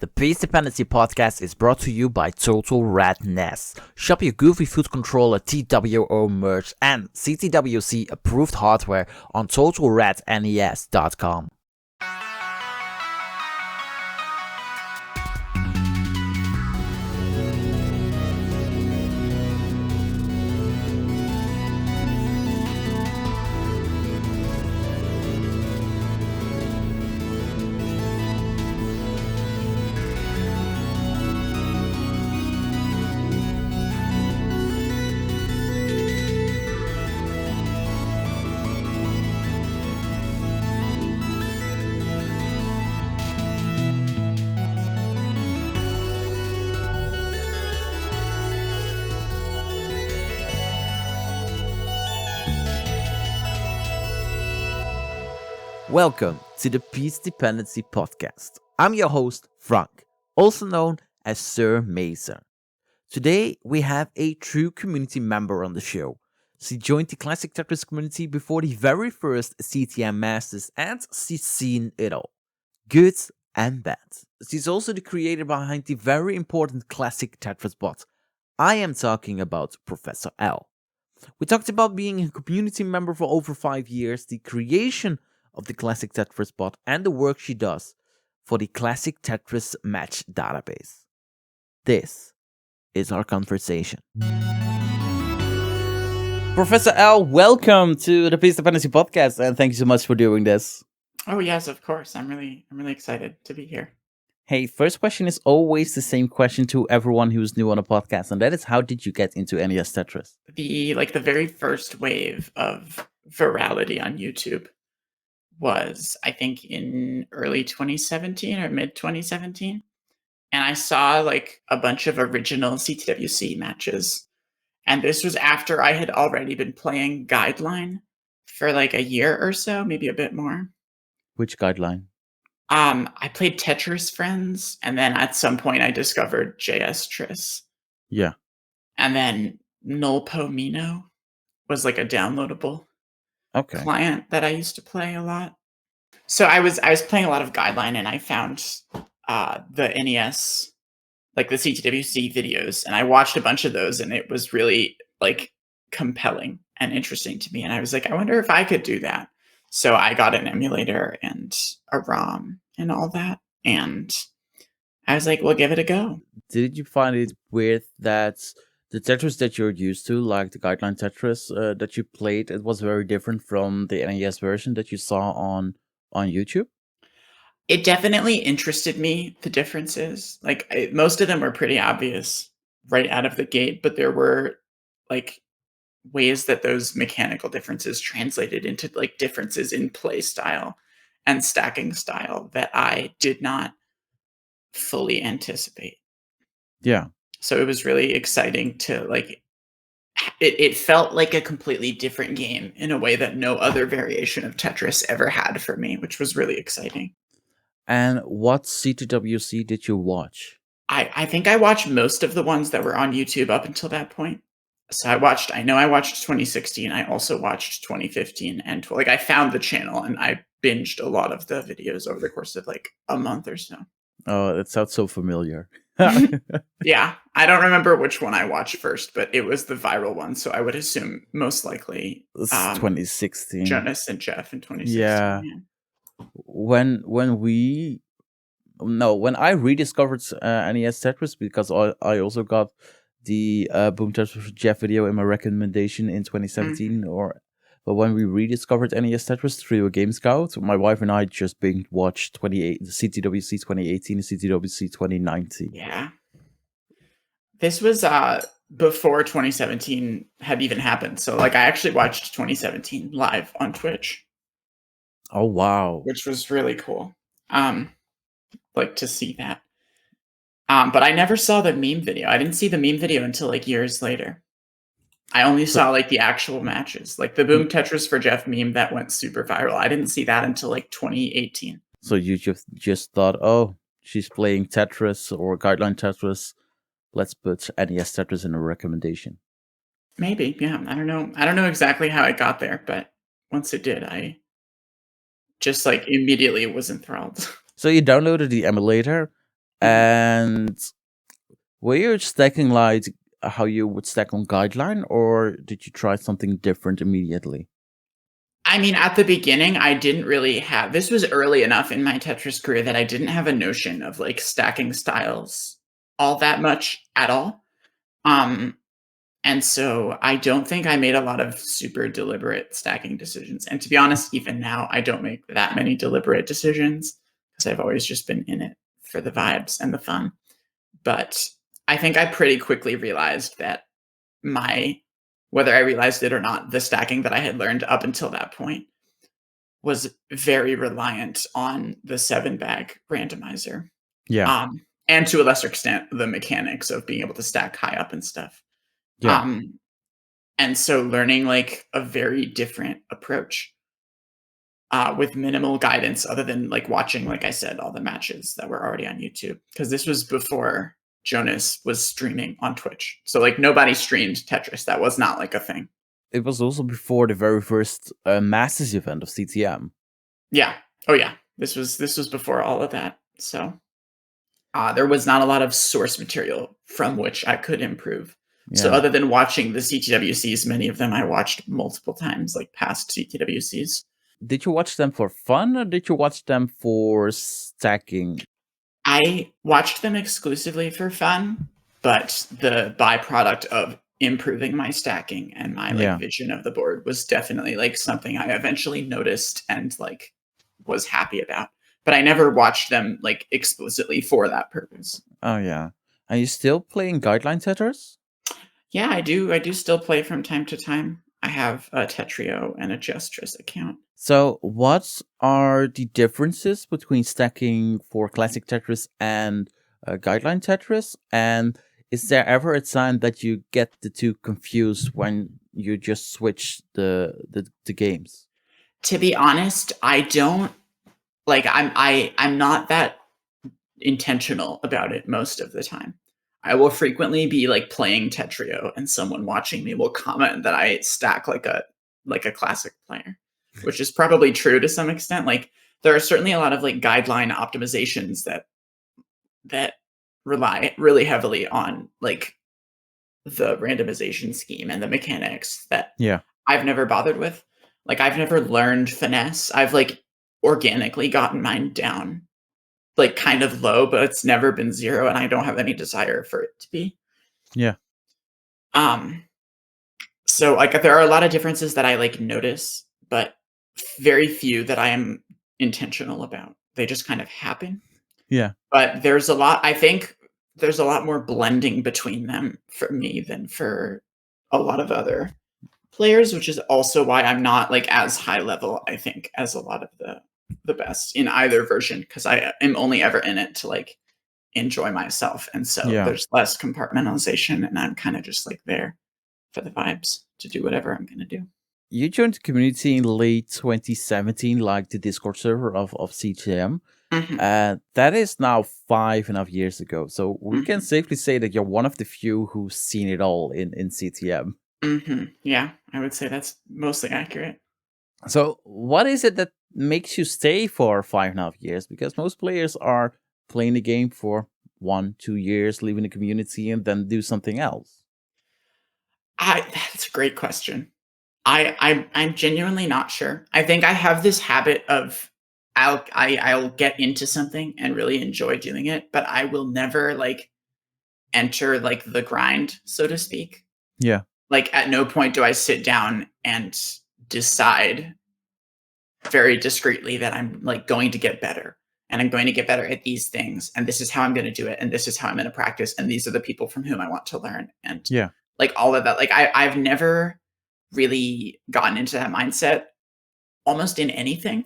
The Peace Dependency podcast is brought to you by Total Red NES. Shop your Goofy Food Controller TWO merch and CTWC approved hardware on TotalRedNES.com. Welcome to the Peace Dependency podcast. I'm your host, Frank, also known as Sir Mason. Today, we have a true community member on the show. She joined the Classic Tetris community before the very first CTM Masters and she's seen it all, good and bad. She's also the creator behind the very important Classic Tetris Bot. I am talking about Professor L. We talked about being a community member for over 5 years, the creation of the Classic Tetris Bot, and the work she does for the Classic Tetris Match Database. This is our conversation. Professor L, welcome to the Peace Dependency podcast, and thank you so much for doing this. Oh yes, of course. I'm really excited to be here. Hey, first question is always the same question to everyone who's new on a podcast, and that is, how did you get into NES Tetris? The very first wave of virality on YouTube was, I think, in early 2017 or mid 2017. And I saw like a bunch of original CTWC matches. And this was after I had already been playing Guideline for like a year or so, maybe a bit more. Which Guideline? I played Tetris Friends, and then at some point I discovered JS Tris. Yeah. And then Nulpomino was like a downloadable client that I used to play a lot. So I was playing a lot of Guideline, and I found the NES, like the CTWC videos, and I watched a bunch of those, and it was really like compelling and interesting to me. And I was like, I wonder if I could do that. So I got an emulator and a ROM and all that, and I was like, well, give it a go. Did you find it weird that the Tetris that you're used to, like the Guideline Tetris that you played, it was very different from the NES version that you saw on YouTube? It definitely interested me, the differences. Like most of them were pretty obvious right out of the gate, but there were like ways that those mechanical differences translated into like differences in play style and stacking style that I did not fully anticipate. Yeah. So it was really exciting to like, it felt like a completely different game in a way that no other variation of Tetris ever had for me, which was really exciting. And what CTWC did you watch? I think I watched most of the ones that were on YouTube up until that point. So I watched 2016. I also watched 2015 and I found the channel and I binged a lot of the videos over the course of like a month or so. Oh, that sounds so familiar. Yeah, I don't remember which one I watched first, but it was the viral one. So I would assume most likely 2016. Jonas and Jeff in 2016. Yeah. When I rediscovered NES Tetris, because I also got the Boom Tetris Jeff video in my recommendation in 2017, but when we rediscovered NES Tetris through a Game Scout, my wife and I just binge watched the CTWC 2018 and CTWC 2019. Yeah. This was before 2017 had even happened. So like I actually watched 2017 live on Twitch. Oh wow. Which was really cool. Like to see that. But I never saw the meme video. I didn't see the meme video until like years later. I only saw like the actual matches, like the Boom Tetris for Jeff meme that went super viral. I didn't see that until like 2018. So you just thought, oh, she's playing Tetris or Guideline Tetris. Let's put NES Tetris in a recommendation. Maybe, yeah. I don't know exactly how it got there, but once it did, I just like immediately was enthralled. So you downloaded the emulator, And were you stacking like how you would stack on Guideline, or did you try something different immediately? I mean, at the beginning, I didn't really have. This was early enough in my Tetris career that I didn't have a notion of like stacking styles all that much at all. And so I don't think I made a lot of super deliberate stacking decisions. And to be honest, even now, I don't make that many deliberate decisions because I've always just been in it for the vibes and the fun. But I think I pretty quickly realized that whether I realized it or not, the stacking that I had learned up until that point was very reliant on the 7-bag randomizer. Yeah. And to a lesser extent, the mechanics of being able to stack high up and stuff. Yeah. And so learning like a very different approach with minimal guidance other than like watching, like I said, all the matches that were already on YouTube. Because this was before Jonas was streaming on Twitch. So like nobody streamed Tetris. That was not like a thing. It was also before the very first Masters event of CTM. Yeah. Oh yeah. This was before all of that. So there was not a lot of source material from which I could improve. Yeah. So other than watching the CTWCs, many of them I watched multiple times, like past CTWCs. Did you watch them for fun, or did you watch them for stacking? I watched them exclusively for fun, but the byproduct of improving my stacking and my vision of the board was definitely like something I eventually noticed and like was happy about. But I never watched them like explicitly for that purpose. Oh yeah. Are you still playing Guideline Tetris? Yeah, I do. I do still play from time to time. I have a Tetrio and a Justress account. So what are the differences between stacking for Classic Tetris and Guideline Tetris? And is there ever a time that you get the two confused when you just switch the games? To be honest, I don't like I'm not that intentional about it most of the time. I will frequently be like playing Tetrio and someone watching me will comment that I stack like a classic player, which is probably true to some extent. Like there are certainly a lot of like guideline optimizations that rely really heavily on like the randomization scheme and the mechanics that I've never bothered with. Like I've never learned finesse. I've like organically gotten mine down like kind of low, but it's never been 0 and I don't have any desire for it to be. Yeah. So like there are a lot of differences that I like notice, but very few that I am intentional about. They just kind of happen. Yeah. But I think there's a lot more blending between them for me than for a lot of other players, which is also why I'm not like as high level, I think, as a lot of the best in either version, because I am only ever in it to like enjoy myself. And so there's less compartmentalization and I'm kind of just like there for the vibes to do whatever I'm going to do. You joined the community in late 2017, like the Discord server of CTM. Mm-hmm. That is now 5.5 years ago. So we can safely say that you're one of the few who's seen it all in CTM. Mm-hmm. Yeah, I would say that's mostly accurate. So what is it that makes you stay for 5.5 years? Because most players are playing the game for 1-2 years, leaving the community, and then do something else. That's a great question. I'm genuinely not sure. I think I have this habit of I'll get into something and really enjoy doing it, but I will never like enter like the grind, so to speak. Yeah. Like at no point do I sit down and decide very discreetly that I'm like going to get better and I'm going to get better at these things and this is how I'm going to do it and this is how I'm going to practice and these are the people from whom I want to learn and like all of that. Like I've never really gotten into that mindset almost in anything.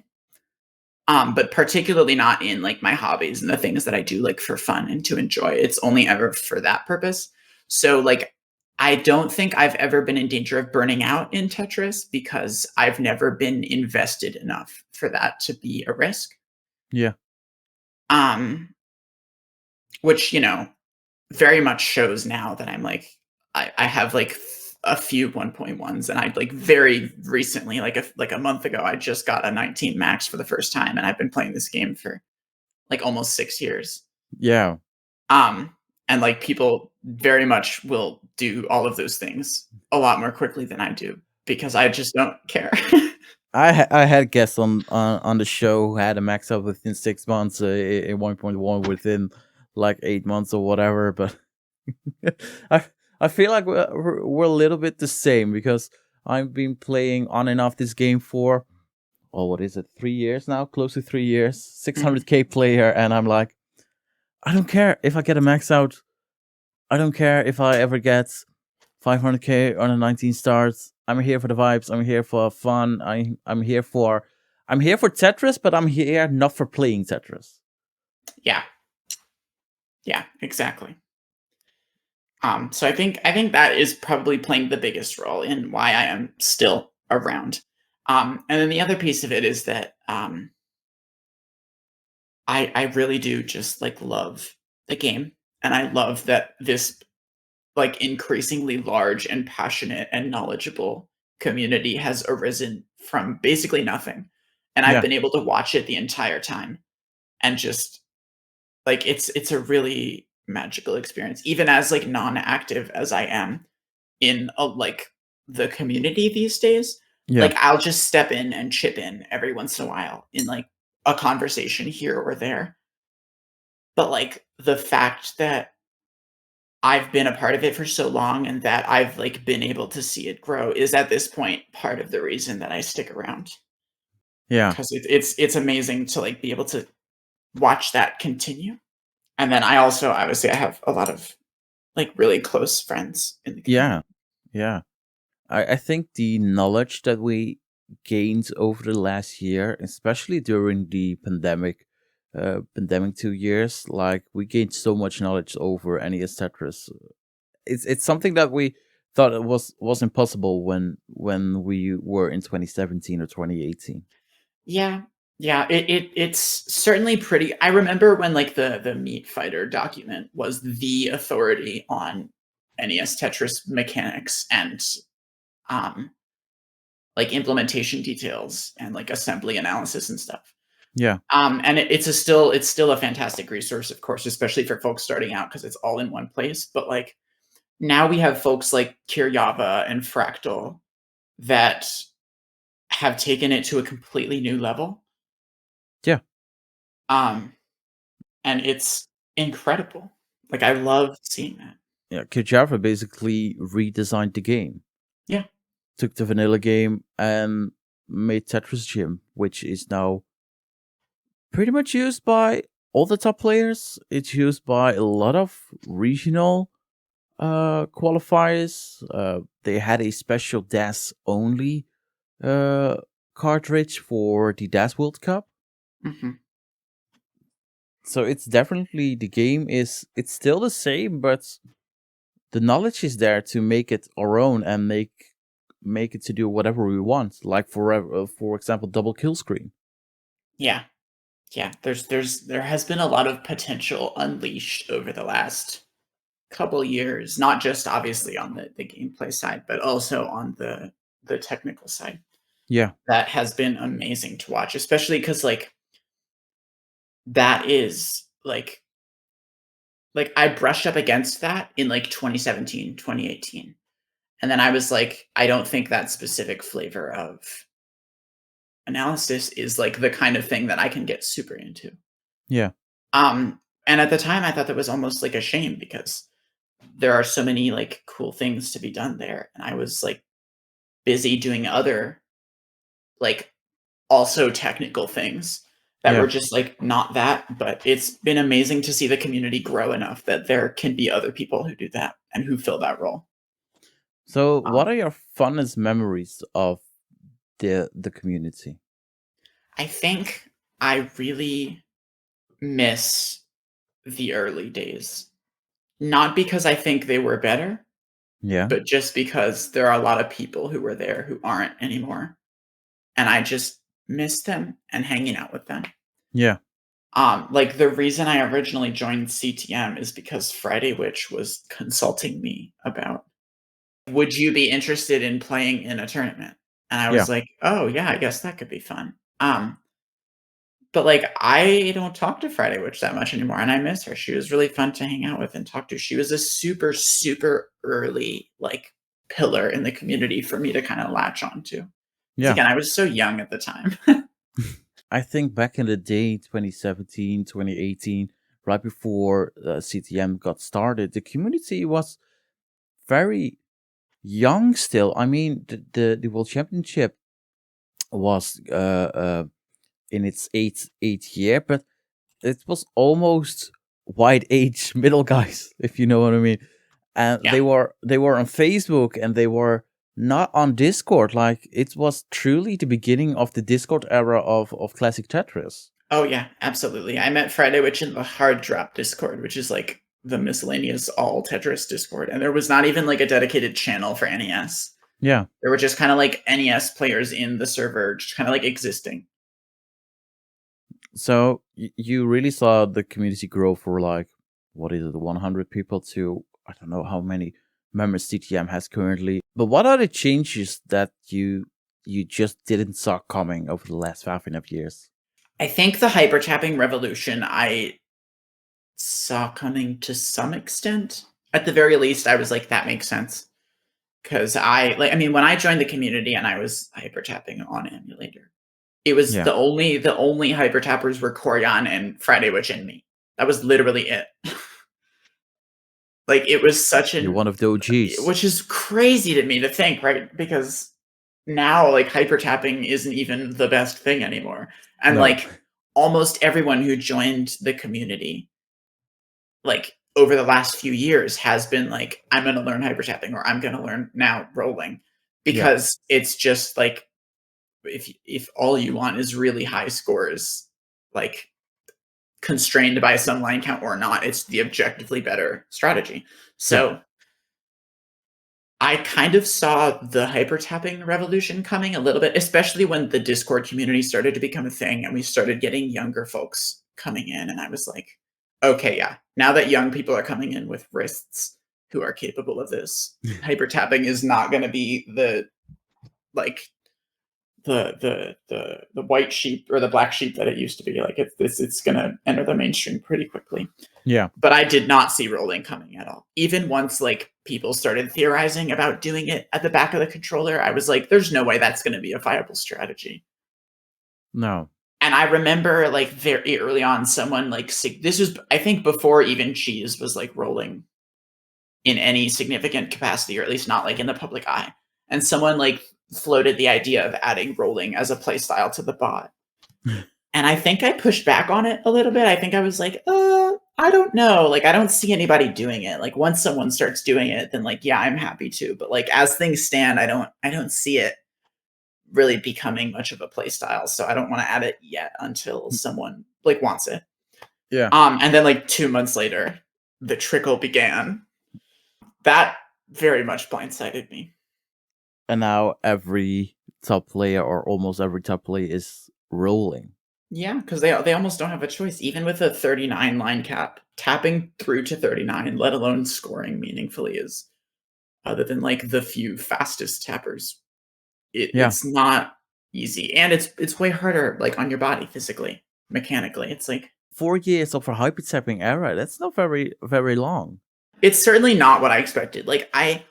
But particularly not in like my hobbies and the things that I do like for fun and to enjoy. It's only ever for that purpose. So like I don't think I've ever been in danger of burning out in Tetris because I've never been invested enough for that to be a risk. Yeah. Which, you know, very much shows now that I'm like I have like a few 1.1s and I'd like very recently, like a month ago, I just got a 19 max for the first time and I've been playing this game for like almost 6 years. Yeah. And like people very much will do all of those things a lot more quickly than I do because I just don't care. I had guests on the show who had a max out within 6 months, in 1.1 within like 8 months or whatever. But I I feel like we're a little bit the same because I've been playing on and off this game for, oh, what is it, 3 years now, close to 3 years, Mhm. 600k player, and I'm like, I don't care if I get a max out. I don't care if I ever get 500k on a 19 stars. I'm here for the vibes. I'm here for fun. I'm here for Tetris, but I'm here not for playing Tetris. Yeah. Yeah, exactly. So I think that is probably playing the biggest role in why I am still around. And then the other piece of it is that I really do just like love the game, and I love that this like increasingly large and passionate and knowledgeable community has arisen from basically nothing, and I've Yeah, been able to watch it the entire time, and just like it's a really magical experience, even as like non-active as I am in a like the community these days. yeah, Like I'll just step in and chip in every once in a while in like a conversation here or there. But like the fact that I've been a part of it for so long and that I've like been able to see it grow is at this point part of the reason that I stick around. yeah, 'Cause it's amazing to like be able to watch that continue. And then I also obviously I have a lot of like really close friends in the community. yeah, yeah. I think the knowledge that we gained over the last year, especially during the pandemic 2 years, like we gained so much knowledge over NES Tetris. It's something that we thought it was impossible when we were in 2017 or 2018. Yeah. Yeah, it's certainly pretty. I remember when like the Meat Fighter document was the authority on NES Tetris mechanics and um like implementation details and like assembly analysis and stuff. Yeah, And it's still a fantastic resource, of course, especially for folks starting out because it's all in one place. But like now we have folks like Kiryava and Fractal that have taken it to a completely new level. yeah, Um, and it's incredible. Like I love seeing that. yeah. Kujava basically redesigned the game, Yeah. took the vanilla game and made Tetris Gym, which is now pretty much used by all the top players. It's used by a lot of regional qualifiers. They had a special DAS only uh, cartridge for the DAS World Cup. Mhm. So it's definitely, the game is, it's still the same, but the knowledge is there to make it our own and make it to do whatever we want. Like for example, double kill screen. Yeah. Yeah. There has been a lot of potential unleashed over the last couple years, not just obviously on the gameplay side, but also on the technical side. Yeah, That has been amazing to watch, especially because like that is like I brushed up against that in like 2017, 2018. And then I was like, I don't think that specific flavor of analysis is like the kind of thing that I can get super into. yeah, And at the time I thought that was almost like a shame because there are so many like cool things to be done there. And I was like busy doing other like also technical things that yeah. were just like not that, but it's been amazing to see the community grow enough that there can be other people who do that and who fill that role. So, what Um, are your fondest memories of the community? I think I really miss the early days, not because I think they were better, Yeah, but just because there are a lot of people who were there who aren't anymore, and I just miss them and hanging out with them. yeah, Like the reason I originally joined CTM is because Friday Witch was consulting me about, would you be interested in playing in a tournament? And I yeah, was like, oh yeah, I guess that could be fun. But like, I don't talk to Friday Witch that much anymore, and I miss her. She was really fun to hang out with and talk to. She was a super, super early like pillar in the community for me to kind of latch onto. Yeah. Again, I was so young at the time. I think back in the day, 2017, 2018, right before CTM got started, the community was very young still. I mean, the World Championship was in its eighth year, but it was almost white age middle guys, if you know what I mean. And they were on Facebook, and they were not on Discord. Like, it was truly the beginning of the Discord era of Classic Tetris. Oh yeah, absolutely. I met Friday Witch in the Hard Drop Discord, which is like the miscellaneous all Tetris Discord, and there was not even like a dedicated channel for NES. Yeah, there were just kind of like NES players in the server, just kind of like existing. So you really saw the community grow for like, what is it, 100 people to I don't know how many members CTM has currently. But what are the changes that you just didn't saw coming over the last 5.5 years? I think the hyper tapping revolution I saw coming to some extent. At the very least, I was like, that makes sense. Because I mean, when I joined the community and I was hyper tapping on Emulator, it was the only hyper tappers were Corian and Friday Witch and me. That was literally it. Like, it was such You're one of the OGs. Which is crazy to me to think, right? Because now, like, hyper tapping isn't even the best thing anymore. And like, almost everyone who joined the community, like, over the last few years has been like, I'm going to learn hyper tapping, or I'm going to learn now rolling. Because it's just like, if all you want is really high scores, like, constrained by some line count or not, it's the objectively better strategy. So I kind of saw the hyper tapping revolution coming a little bit, especially when the Discord community started to become a thing and we started getting younger folks coming in. And I was like, okay, yeah, now that young people are coming in with wrists who are capable of this, hyper tapping is not going to be the like the white sheep or the black sheep that it used to be. Like, it's going to enter the mainstream pretty quickly. Yeah. But I did not see rolling coming at all. Even once like people started theorizing about doing it at the back of the controller, I was like, there's no way that's going to be a viable strategy. No. And I remember like very early on, someone like, this was, I think, before even Cheese was like rolling in any significant capacity, or at least not like in the public eye. And someone like floated the idea of adding rolling as a playstyle to the bot. And I think I pushed back on it a little bit. I think I was like, I don't know. Like, I don't see anybody doing it. Like, once someone starts doing it, then like, yeah, I'm happy to. But like, as things stand, I don't see it really becoming much of a play style. So I don't want to add it yet until someone like wants it. Yeah. And then like 2 months later, the trickle began. That very much blindsided me. And now every top player, or almost every top player, is rolling. Yeah, because they almost don't have a choice. Even with a 39 line cap, tapping through to 39, let alone scoring meaningfully, is, other than like the few fastest tappers, it's not easy. And it's way harder, like, on your body physically, mechanically. It's like 4 years of a hyper tapping era. That's not very, very long. It's certainly not what I expected. Like, I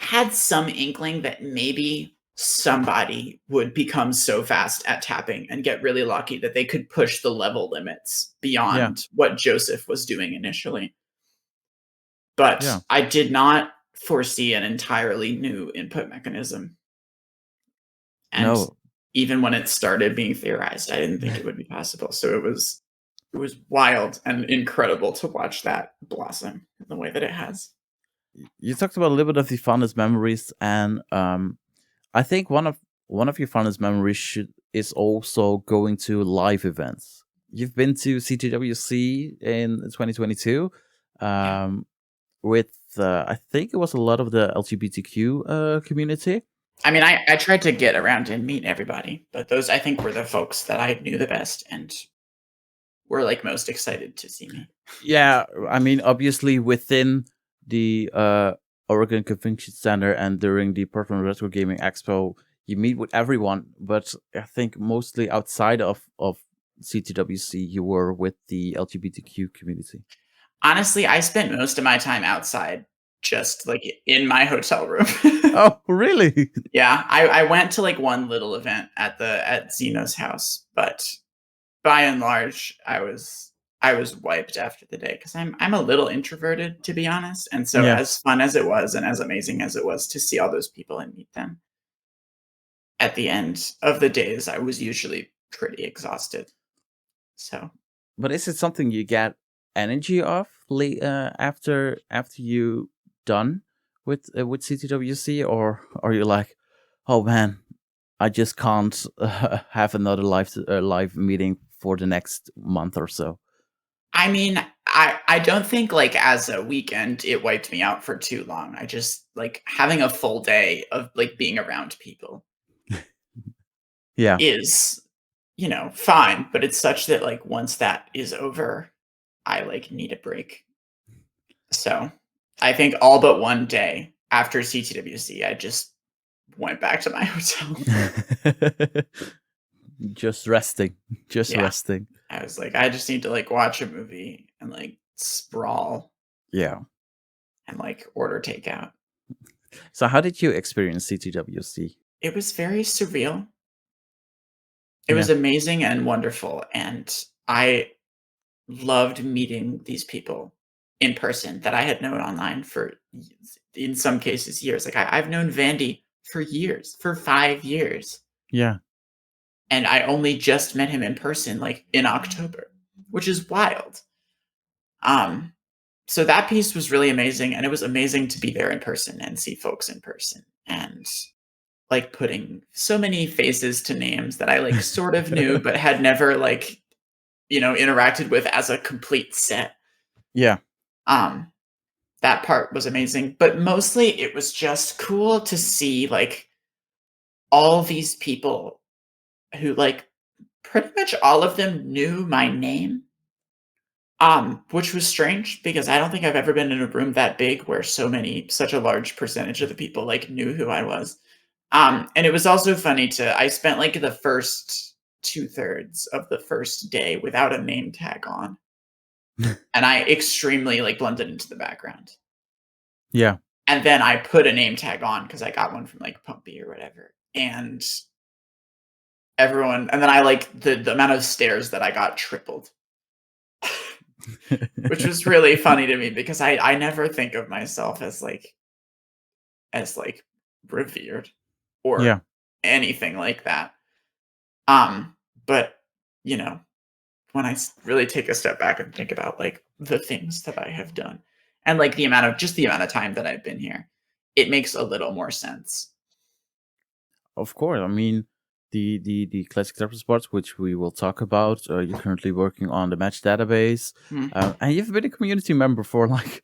had some inkling that maybe somebody would become so fast at tapping and get really lucky that they could push the level limits beyond what Joseph was doing initially. But I did not foresee an entirely new input mechanism. And even when it started being theorized, I didn't think it would be possible. So it was wild and incredible to watch that blossom in the way that it has. You talked about a little bit of the fondest memories, and I think one of your fondest memories is also going to live events. You've been to CTWC in 2022 with I think it was a lot of the LGBTQ community. I mean, I tried to get around and meet everybody, but those, I think, were the folks that I knew the best and were like most excited to see me. Yeah, I mean, obviously within the Oregon Convention Center and during the Portland Retro Gaming Expo, you meet with everyone. But I think mostly outside of CTWC you were with the LGBTQ community? Honestly, I spent most of my time outside, just like in my hotel room. Oh, really? Yeah, I went to like one little event at Zeno's house, but by and large, I was wiped after the day because I'm a little introverted, to be honest. And so Yeah. as fun as it was and as amazing as it was to see all those people and meet them, at the end of the days, I was usually pretty exhausted. So But is it something you get energy off after you done with CTWC, or are you like, oh man, I just can't have another live meeting for the next month or so? I mean, I don't think, like, as a weekend, it wiped me out for too long. I just like, having a full day of, like, being around people Yeah. is, fine, but it's such that, like, once that is over, I, like, need a break. So, I think all but one day after CTWC, I just went back to my hotel. Just resting. Just Yeah. resting. I was like, "I just need to, like, watch a movie and, like, sprawl Yeah. and, like, order takeout." So how did you experience CTWC? It was very surreal. It Yeah. was amazing and wonderful, and I loved meeting these people in person that I had known online for in some cases, years. Like, I've known Vandy for years, for 5 years, Yeah. and I only just met him in person, like, in October, which is wild. Um, so that piece was really amazing, and it was amazing to be there in person and see folks in person, and, like, putting so many faces to names that I, like, sort of knew but had never, like, interacted with as a complete set. Yeah. Um, that part was amazing, but mostly it was just cool to see, like, all these people who, like, pretty much all of them knew my name, which was strange because I don't think I've ever been in a room that big where such a large percentage of the people, like, knew who I was. And it was also funny I spent, like, the first 2/3 of the first day without a name tag on. And I extremely, like, blended into the background. Yeah. And then I put a name tag on because I got one from, like, Pumpy or whatever, and and then I, like, the amount of stares that I got tripled, which was really funny to me because I never think of myself as, like, revered or Yeah. anything like that. Um, but, you know, when really take a step back and think about, like, the things that I have done and, like, the amount of time that I've been here, it makes a little more sense. Of course. I mean, the classic Tetris Bot, which we will talk about. You're currently working on the match database, Mm, and you've been a community member for like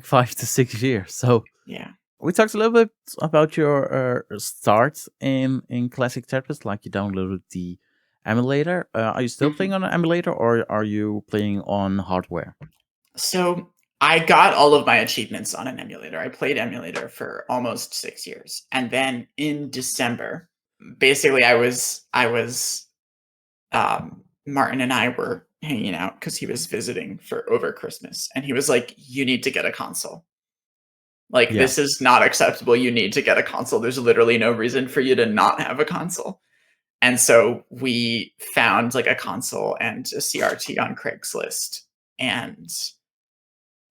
5 to 6 years. So yeah. we talked a little bit about your start in classic Tetris, like you downloaded the emulator. Are you still Mhm. playing on an emulator, or are you playing on hardware? So, I got all of my achievements on an emulator. I played emulator for almost 6 years, and then in December, basically, Martin and I were hanging out because he was visiting for over Christmas, and he was like, "You need to get a console. Like, Yeah. this is not acceptable. You need to get a console. There's literally no reason for you to not have a console." And so we found, like, a console and a CRT on Craigslist and,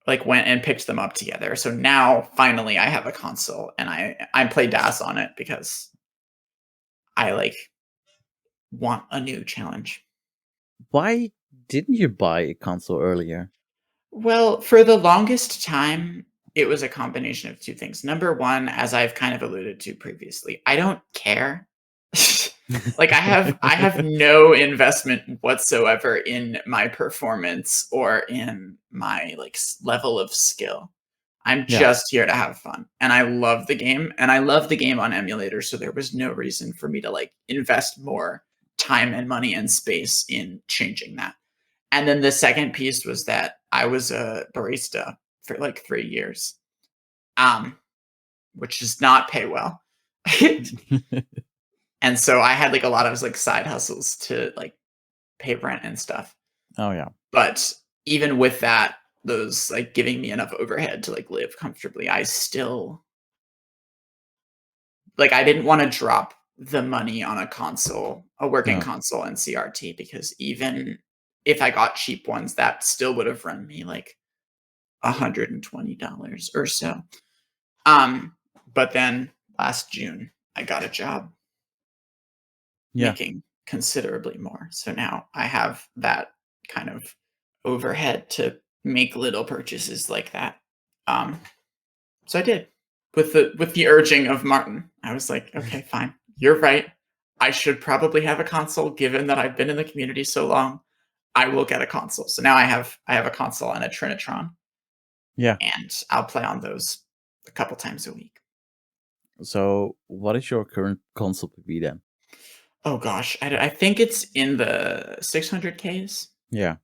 like, went and picked them up together. So now finally I have a console and I play DAS on it because I, like, want a new challenge. Why didn't you buy a console earlier? Well, for the longest time, it was a combination of 2 things. Number 1, as I've kind of alluded to previously, I don't care. Like, I have no investment whatsoever in my performance or in my, like, level of skill. I'm Yeah. just here to have fun, and I love the game, and I love the game on emulator, so there was no reason for me to, like, invest more time and money and space in changing that. And then the second piece was that I was a barista for, like, 3 years, um, which does not pay well. And so I had, like, a lot of, like, side hustles to, like, pay rent and stuff. Oh yeah. But even with that, those like giving me enough overhead to like live comfortably, I still like I didn't want to drop the money on a console, a working No. console and CRT, because even if I got cheap ones, that still would have run me like $120 or so. But then last June I got a job making considerably more. So now I have that kind of overhead to make little purchases like that. So I did with the urging of Martin. I was like, okay, fine. You're right. I should probably have a console given that I've been in the community so long. I will get a console. So now I have a console and a Trinitron. Yeah. And I'll play on those a couple times a week. So what is your current console PB then? Oh gosh, I think it's in the 600Ks. Yeah.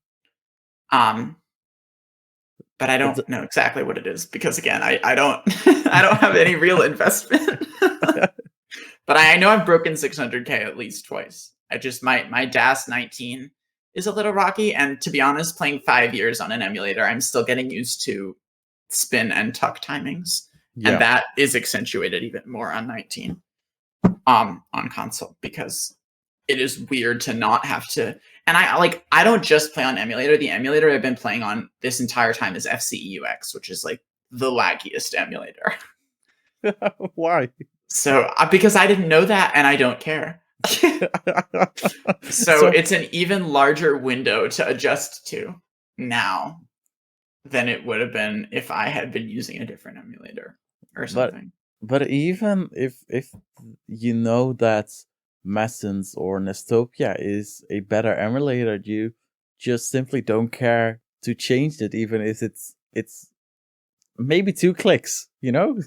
But I don't know exactly what it is because again, I don't I don't have any real investment. But I know I've broken 600K at least twice. I just my DAS 19 is a little rocky, and to be honest, playing 5 years on an emulator, I'm still getting used to spin and tuck timings, and that is accentuated even more on 19 on console because it is weird to not have to. And I don't just play on emulator. The emulator I've been playing on this entire time is FCEUX, which is like the laggiest emulator. Why? So because I didn't know that and I don't care. So it's an even larger window to adjust to now than it would have been if I had been using a different emulator or something. But even if you know that Messens or Nestopia is a better emulator, you just simply don't care to change it, even if it's maybe 2 clicks, you know?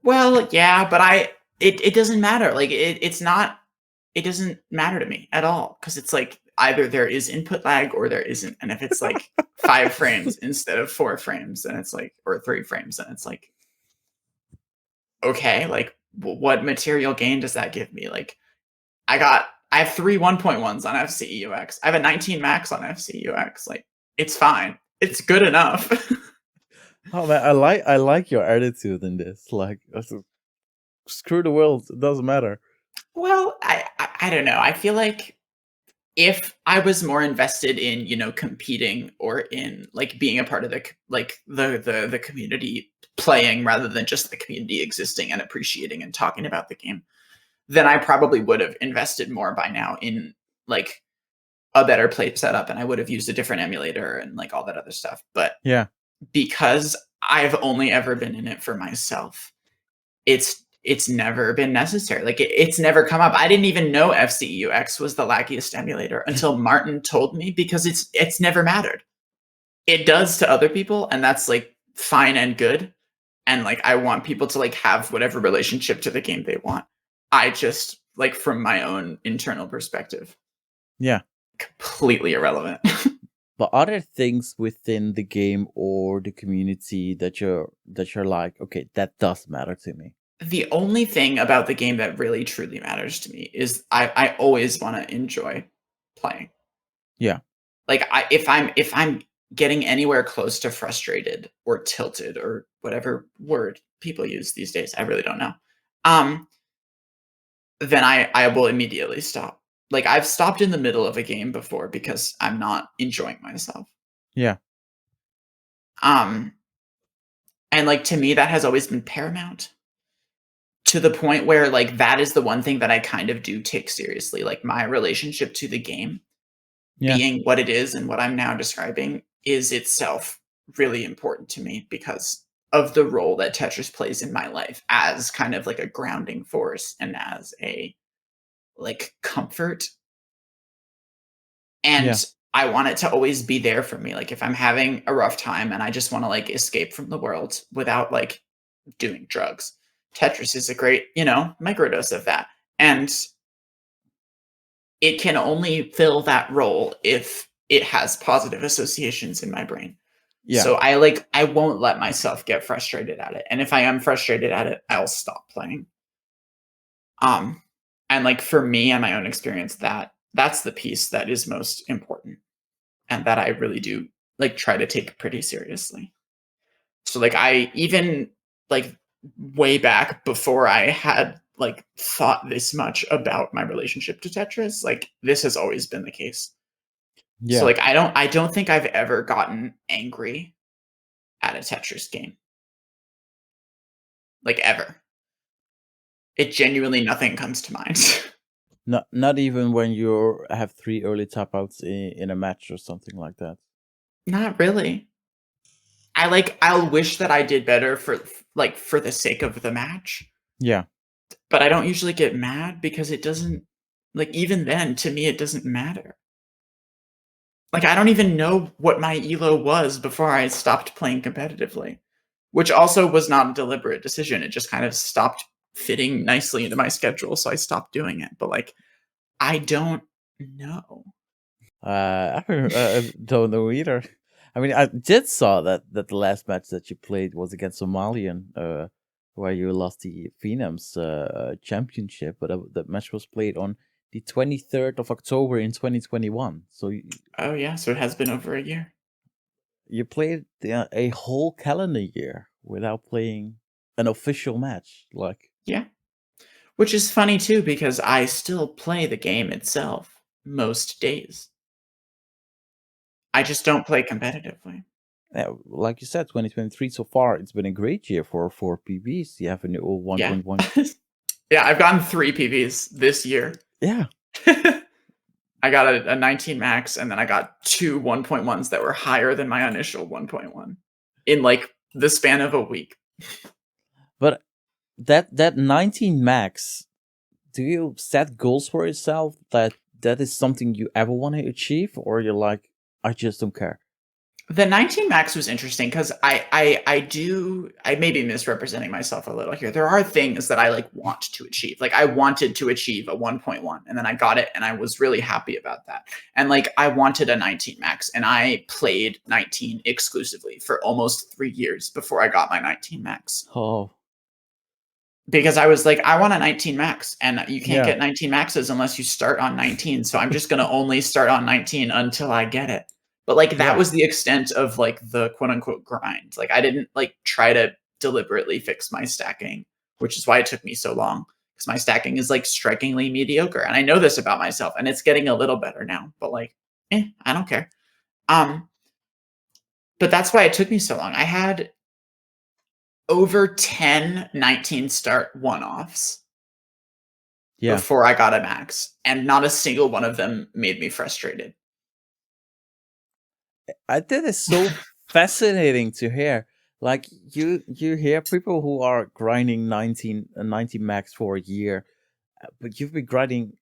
Well, yeah, but it doesn't matter. Like it doesn't matter to me at all because it's like either there is input lag or there isn't. And if it's like 5 frames instead of 4 frames, then it's like, or 3 frames, then it's like, okay, like what material gain does that give me? Like I have 3 1.1s on FCEUX. I have a 19 max on FCEUX. Like it's fine. It's good enough. Oh man, I like your attitude in this. Like screw the world, it doesn't matter. Well, I don't know. I feel like if I was more invested in, you know, competing or in like being a part of the community playing rather than just the community existing and appreciating and talking about the game, then I probably would have invested more by now in like a better play setup and I would have used a different emulator and like all that other stuff. But yeah, because I've only ever been in it for myself, it's never been necessary. Like it's never come up. I didn't even know FCEUX was the laggiest emulator until Martin told me because it's never mattered. It does to other people, and that's like fine and good. And like I want people to like have whatever relationship to the game they want. I just like from my own internal perspective. Yeah. Completely irrelevant. But are there things within the game or the community that you're like, okay, that does matter to me? The only thing about the game that really truly matters to me is I always want to enjoy playing. Yeah. Like if I'm getting anywhere close to frustrated or tilted or whatever word people use these days, I really don't know. Then I will immediately stop. Like I've stopped in the middle of a game before because I'm not enjoying myself. Yeah. And like to me that has always been paramount. To the point where like that is the one thing that I kind of do take seriously. Like my relationship to the game being what it is and what I'm now describing is itself really important to me because of the role that Tetris plays in my life as kind of like a grounding force and as a like comfort. And I want it to always be there for me. Like if I'm having a rough time and I just want to like escape from the world without like doing drugs, Tetris is a great, you know, microdose of that. And it can only fill that role if it has positive associations in my brain. Yeah. So I won't let myself get frustrated at it. And if I am frustrated at it, I'll stop playing. And like for me and my own experience, that that's the piece that is most important, and that I really do like try to take pretty seriously. So like I even like way back before I had like thought this much about my relationship to Tetris, like this has always been the case. So like I don't think I've ever gotten angry at a Tetris game. Like ever. It genuinely nothing comes to mind. Not even when you have 3 early tap outs in a match or something like that. Not really. I'll wish that I did better for for the sake of the match. Yeah. But I don't usually get mad because it doesn't like even then to me it doesn't matter. Like I don't even know what my elo was before I stopped playing competitively, which also was not a deliberate decision. It just kind of stopped fitting nicely into my schedule, so I stopped doing it. But like I don't know. I don't know either. I mean, I did saw that the last match that you played was against Somalian, where you lost the Phenoms championship, but that match was played on the 23rd of October in 2021. So oh yeah, so it has been over a year. You played a whole calendar year without playing an official match, like. Yeah. Which is funny too because I still play the game itself most days. I just don't play competitively. Yeah, like you said, 2023 so far, it's been a great year for PBs. You have a new 1.1. Yeah. Yeah, I've gotten 3 PBs this year. Yeah. I got a 19 max, and then I got 2 1.1s that were higher than my initial 1.1 in like the span of a week. But that 19 max, do you set goals for yourself that is something you ever want to achieve, or you're like, I just don't care? The 19 max was interesting because I may be misrepresenting myself a little here. There are things that I like want to achieve. Like I wanted to achieve a 1.1 and then I got it and I was really happy about that. And like I wanted a 19 max and I played 19 exclusively for almost 3 years before I got my 19 max. Oh. Because I was like, I want a 19 max and you can't Yeah. get 19 maxes unless you start on 19. So I'm just going to only start on 19 until I get it. But like that was the extent of like the quote unquote grind. Like I didn't like try to deliberately fix my stacking, which is why it took me so long because my stacking is like strikingly mediocre. And I know this about myself and it's getting a little better now, but like, I don't care. But that's why it took me so long. I had over 10 19 start one-offs before I got a max, and not a single one of them made me frustrated. That is so fascinating to hear. Like you hear people who are grinding 19 max for a year, but you've been grinding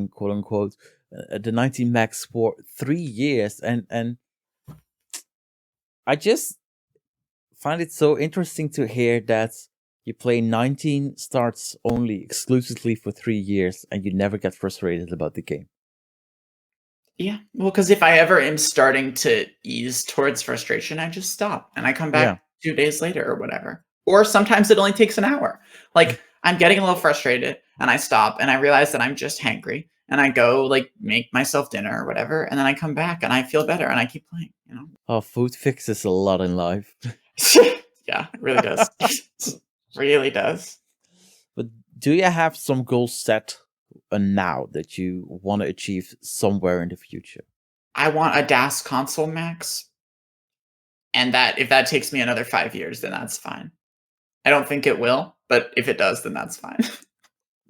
quote unquote the 19 max for 3 years, and I just find it so interesting to hear that you play 19 starts only exclusively for 3 years and you never get frustrated about the game. Yeah, well, because if I ever am starting to ease towards frustration, I just stop and I come back 2 days later or whatever. Or sometimes it only takes an hour. Like I'm getting a little frustrated and I stop and I realize that I'm just hangry and I go like make myself dinner or whatever, and then I come back and I feel better and I keep playing, you know? Oh, food fixes a lot in life. Yeah, it really does. Really does. But do you have some goals set now that you want to achieve somewhere in the future? I want a DAS console max. And that if that takes me another 5 years, then that's fine. I don't think it will, but if it does, then that's fine.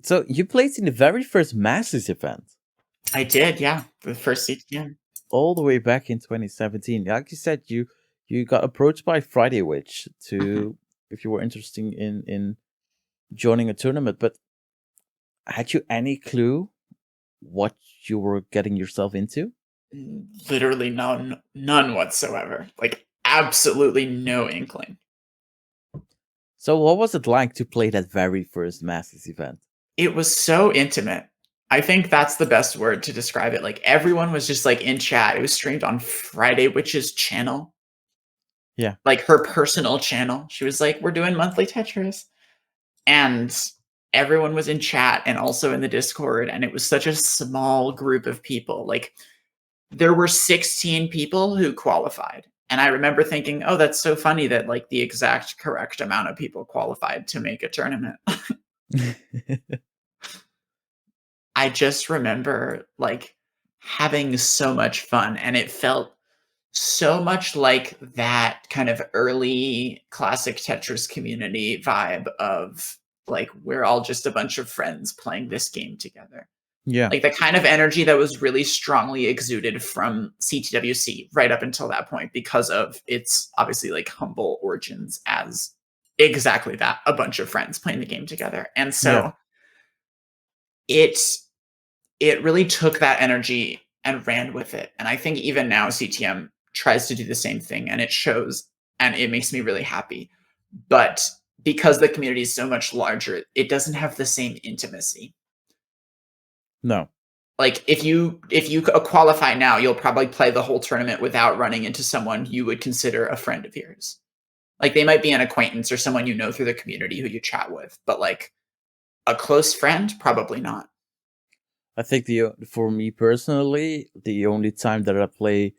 So you played in the very first Masters event. I did, yeah. The first CTM. All the way back in 2017. Like you said, you got approached by Friday Witch to if you were interested in joining a tournament, but had you any clue what you were getting yourself into? Literally none whatsoever. Like absolutely no inkling. So what was it like to play that very first Masters event? It was so intimate. I think that's the best word to describe it. Like everyone was just like in chat. It was streamed on Friday Witch's channel. Yeah. Like her personal channel. She was like, we're doing monthly Tetris. And everyone was in chat and also in the Discord, and it was such a small group of people. Like, there were 16 people who qualified. And I remember thinking, oh, that's so funny that like the exact correct amount of people qualified to make a tournament. I just remember like having so much fun, and it felt so much like that kind of early classic Tetris community vibe of like, we're all just a bunch of friends playing this game together. Yeah. Like the kind of energy that was really strongly exuded from CTWC right up until that point, because of its obviously like humble origins as exactly that, a bunch of friends playing the game together. And so it really took that energy and ran with it. And I think even now CTM tries to do the same thing, and it shows, and it makes me really happy. But because the community is so much larger, it doesn't have the same intimacy. No. Like if you qualify now, you'll probably play the whole tournament without running into someone you would consider a friend of yours. Like they might be an acquaintance or someone you know through the community who you chat with, but like a close friend, probably not. I think for me personally, the only time that I play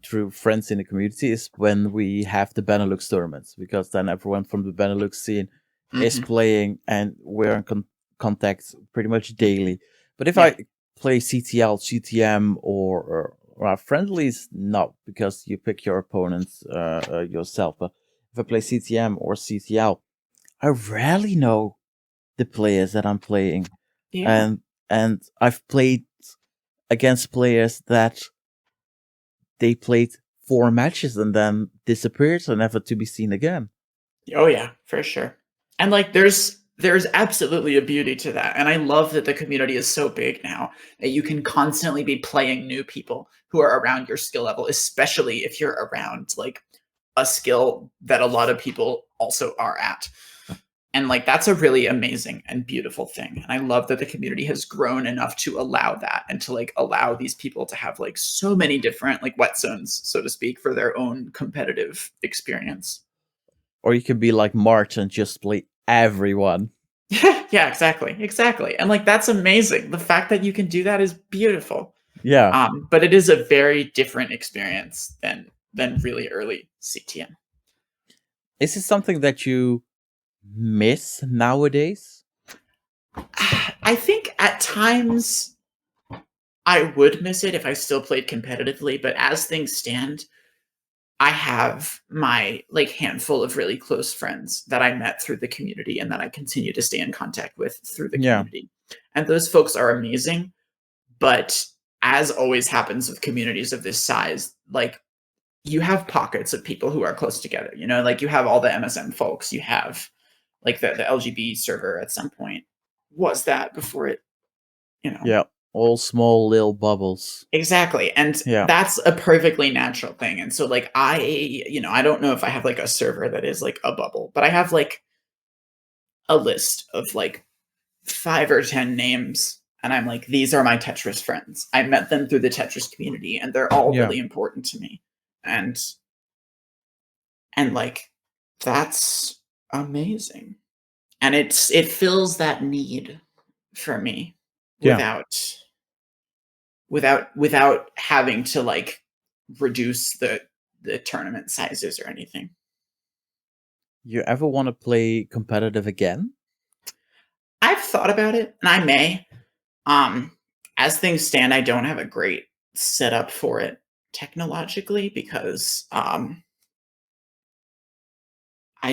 through friends in the community is when we have the Benelux tournaments, because then everyone from the Benelux scene is playing, and we're in contact pretty much daily. But if I play CTL, CTM, or friendlies, no, because you pick your opponents yourself. But if I play CTM or CTL, I rarely know the players that I'm playing. Yeah. And I've played against players that they played 4 matches and then disappeared and never to be seen again. Oh yeah, for sure. And like there's absolutely a beauty to that. And I love that the community is so big now that you can constantly be playing new people who are around your skill level, especially if you're around like a skill that a lot of people also are at. And like that's a really amazing and beautiful thing. And I love that the community has grown enough to allow that, and to like allow these people to have like so many different like wet zones, so to speak, for their own competitive experience. Or you can be like March and just play everyone. Yeah, exactly. And like that's amazing. The fact that you can do that is beautiful. Yeah. But it is a very different experience than really early CTM. Is it something that you miss nowadays? I think at times I would miss it if I still played competitively, but as things stand, I have my like handful of really close friends that I met through the community and that I continue to stay in contact with through the community. And those folks are amazing. But as always happens with communities of this size, like you have pockets of people who are close together, you know, like you have all the MSM folks, you have like the LGB server at some point was that before it, you know. Yeah. All small little bubbles. Exactly. And that's a perfectly natural thing. And so like I don't know if I have like a server that is like a bubble, but I have like a list of like 5 or 10 names, and I'm like, these are my Tetris friends. I met them through the Tetris community, and they're all really important to me. And like that's amazing. And it fills that need for me without having to like reduce the tournament sizes or anything. You ever want to play competitive again? I've thought about it, and I may. As things stand, I don't have a great setup for it technologically, because I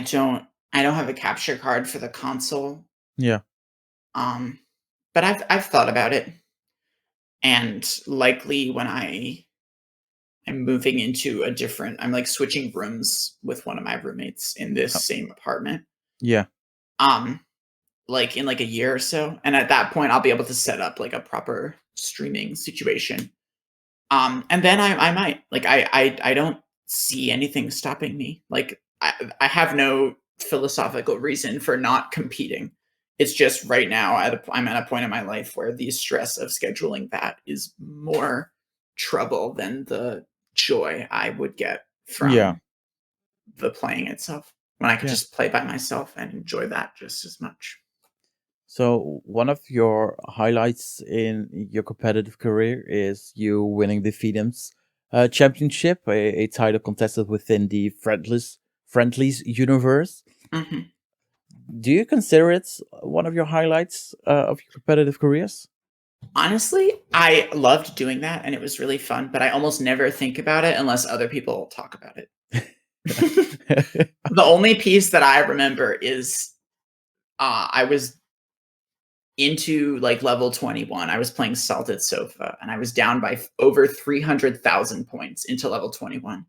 don't have a capture card for the console. Yeah. But I've thought about it, and likely when I'm moving into a different, I'm like switching rooms with one of my roommates in this same apartment. Yeah. Like in like a year or so, and at that point I'll be able to set up like a proper streaming situation. And then I might like I don't see anything stopping me. Like I have no philosophical reason for not competing. It's just right now I'm at a point in my life where the stress of scheduling that is more trouble than the joy I would get from the playing itself, when I could just play by myself and enjoy that just as much. So one of your highlights in your competitive career is you winning the FIDEM's championship, a title contested within the Friendlies universe. Mhm. Do you consider it one of your highlights of your competitive careers? Honestly, I loved doing that, and it was really fun, but I almost never think about it unless other people talk about it. The only piece that I remember is, I was into, like, level 21. I was playing Salted Sofa, and I was down by over 300,000 points into level 21.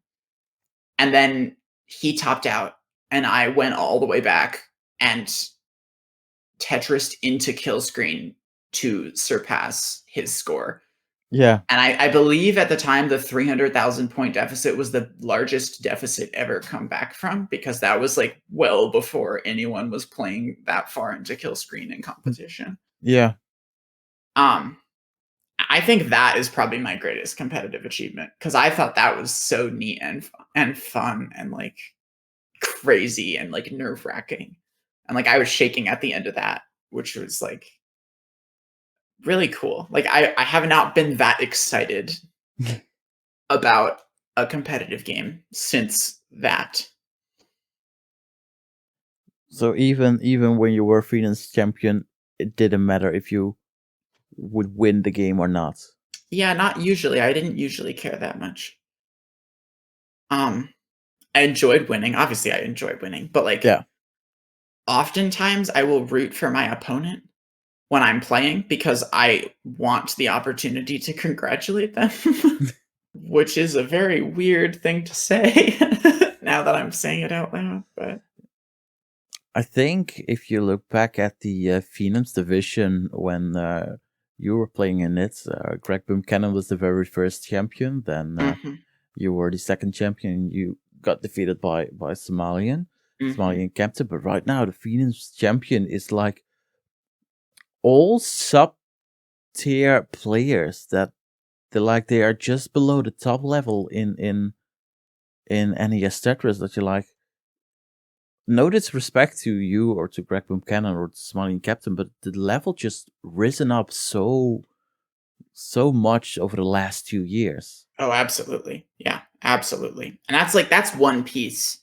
And then he topped out, and I went all the way back and Tetrised into kill screen to surpass his score. Yeah. And I believe at the time the 300,000 point deficit was the largest deficit ever come back from, because that was like well before anyone was playing that far into kill screen in competition. Yeah. Um, I think that is probably my greatest competitive achievement, because I thought that was so neat and fun and like crazy and like nerve wracking, and like I was shaking at the end of that, which was like really cool. Like I have not been that excited about a competitive game since that. So even when you were FIDEM's champion, it didn't matter if you would win the game or not. Yeah, not usually. I didn't usually care that much. Um, I enjoyed winning. Obviously, I enjoyed winning, but like Yeah. oftentimes I will root for my opponent when I'm playing because I want the opportunity to congratulate them, which is a very weird thing to say now that I'm saying it out loud. But I think if you look back at the FIDEM's division when you were playing in it, Greg Buchanan was the very first champion. Then mhm, you were the second champion. You got defeated by mhm. Somalian captain. But right now, the FIDEM's champion is like all sub tier players that they are just below the top level in NES Tetris. That you like. No disrespect to you or to Greg Buchanan or the Somalian captain, but the level just risen up so much over the last 2 years. Oh, absolutely. Yeah, absolutely. And that's one piece,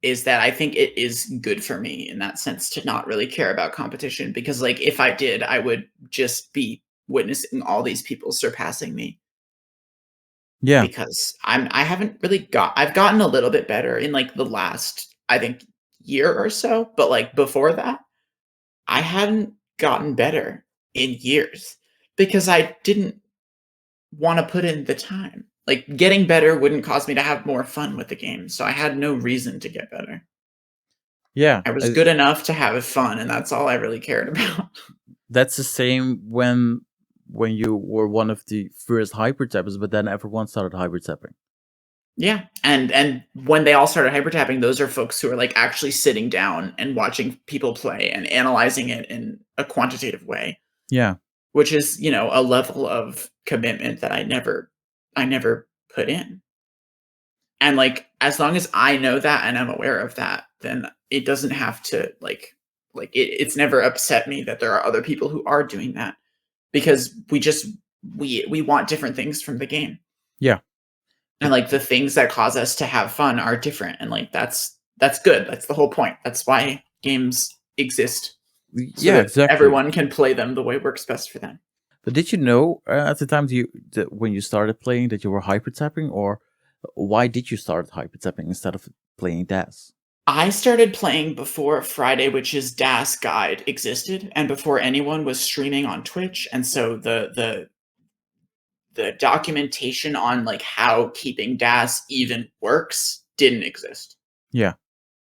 is that I think it is good for me in that sense to not really care about competition, because like if I did, I would just be witnessing all these people surpassing me, Yeah, because I haven't really I've gotten a little bit better in like the last, I think, year or so, but like before that, I hadn't gotten better in years because I didn't want to put in the time. Like getting better wouldn't cause me to have more fun with the game, so I had no reason to get better. yeah. I was good enough to have fun, and that's all I really cared about. That's the same when you were one of the first hyper tappers, but then everyone started hyper tapping. Yeah, and when they all started hyper tapping, those are folks who are like actually sitting down and watching people play and analyzing it in a quantitative way, Yeah, which is, a level of commitment that I never put in. And like as long as I know that and I'm aware of that, then it doesn't have to it's never upset me that there are other people who are doing that, because we want different things from the game. yeah, And like the things that cause us to have fun are different, and like that's good. That's the whole point. That's why games exist, so yeah, that exactly. everyone can play them the way works best for them. But did you know at the time that when you started playing that you were hyper tapping, or why did you start hyper tapping instead of playing DAS? I started playing before Friday Witch's DAS guide existed, and before anyone was streaming on Twitch, and so the documentation on like how keeping DAS even works didn't exist. Yeah,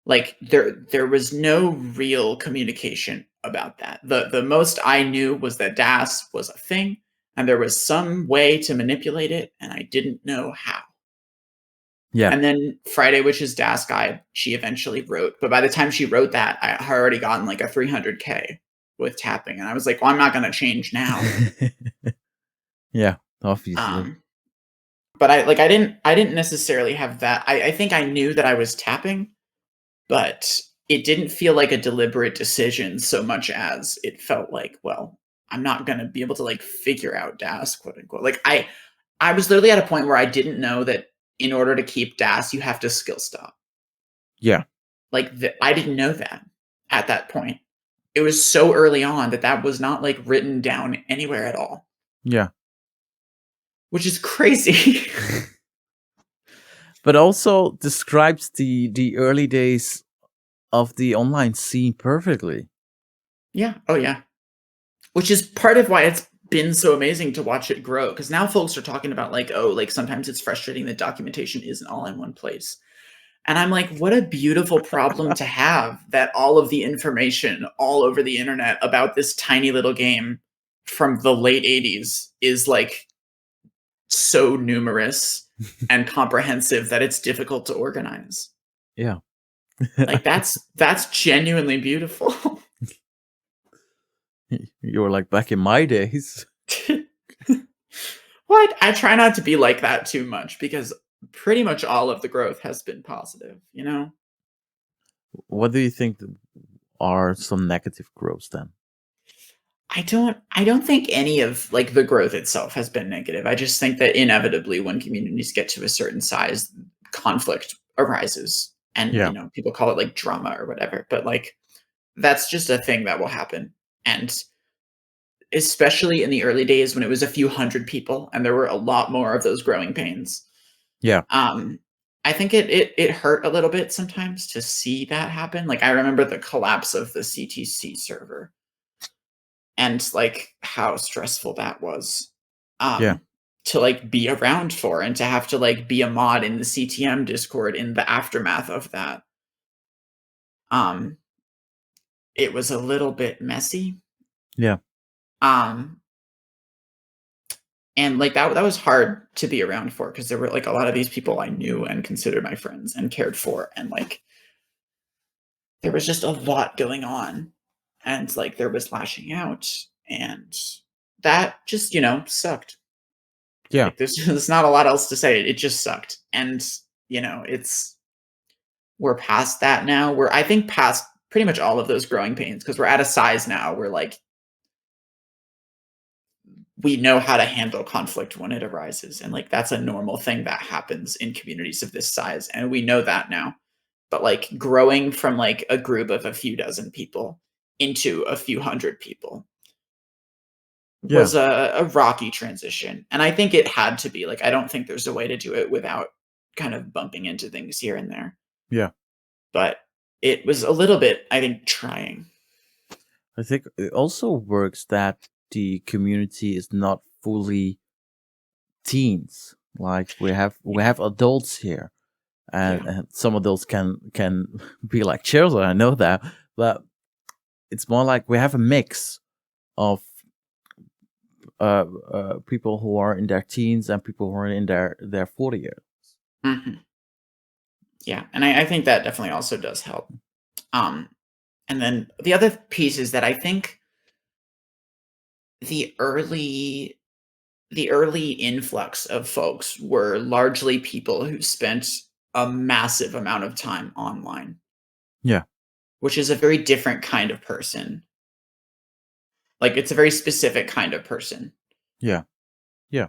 Like there was no real communication about that. The most I knew was that DAS was a thing, and there was some way to manipulate it, and I didn't know how. yeah. And then Friday Witch's DAS guide, she eventually wrote, but by the time she wrote that, I had already gotten like a 300K with tapping, and I was like, well, I'm not going to change now. Yeah, obviously. Um, but I didn't necessarily have that. I think I knew that I was tapping, but it didn't feel like a deliberate decision so much as it felt like, well, I'm not gonna be able to like figure out DAS, quote unquote. Like I was literally at a point where I didn't know that in order to keep DAS, you have to skill stop. Yeah. Like I didn't know that at that point. It was so early on that that was not like written down anywhere at all, Yeah. which is crazy. But also describes the early days of the online scene perfectly. Yeah. Oh yeah. Which is part of why it's been so amazing to watch it grow. Because now folks are talking about like, oh, like sometimes it's frustrating that documentation isn't all in one place. And I'm like, what a beautiful problem to have that all of the information all over the internet about this tiny little game from the late 80s is like so numerous and comprehensive that it's difficult to organize. Yeah. Like that's genuinely beautiful. You were like, back in my days. What? I try not to be like that too much because pretty much all of the growth has been positive, you know? What do you think are some negative growths then? I don't think any of like the growth itself has been negative. I just think that inevitably when communities get to a certain size, conflict arises. And Yeah. you know, people call it like drama or whatever, but like that's just a thing that will happen. And especially in the early days when it was a few hundred people and there were a lot more of those growing pains. Yeah. I think it hurt a little bit sometimes to see that happen. Like I remember the collapse of the CTC server and like how stressful that was. Yeah. To like be around for and to have to like be a mod in the CTM Discord in the aftermath of that. It was a little bit messy. Yeah. Um and like that was hard to be around for because there were like a lot of these people I knew and considered my friends and cared for, and like there was just a lot going on, and like there was lashing out, and that just, you know, sucked. Yeah. Like there's not a lot else to say. It just sucked. And you know, we're past that now. We're, I think, past pretty much all of those growing pains because we're at a size now where like we know how to handle conflict when it arises, and like that's a normal thing that happens in communities of this size, and we know that now. But like growing from like a group of a few dozen people into a few hundred people Yeah. was a rocky transition, and I think it had to be. Like I don't think there's a way to do it without kind of bumping into things here and there, Yeah. but it was a little bit, I think, trying. I think it also works that the community is not fully teens. Like we have adults here, and, Yeah. and some adults can be like children. I know that, but it's more like we have a mix of people who are in their teens and people who are in their 40 years. Hmm. Yeah, and I think that definitely also does help. Um, and then the other piece is that I think the early the early influx of folks were largely people who spent a massive amount of time online, Yeah. which is a very different kind of person. Like it's a very specific kind of person Yeah. Yeah.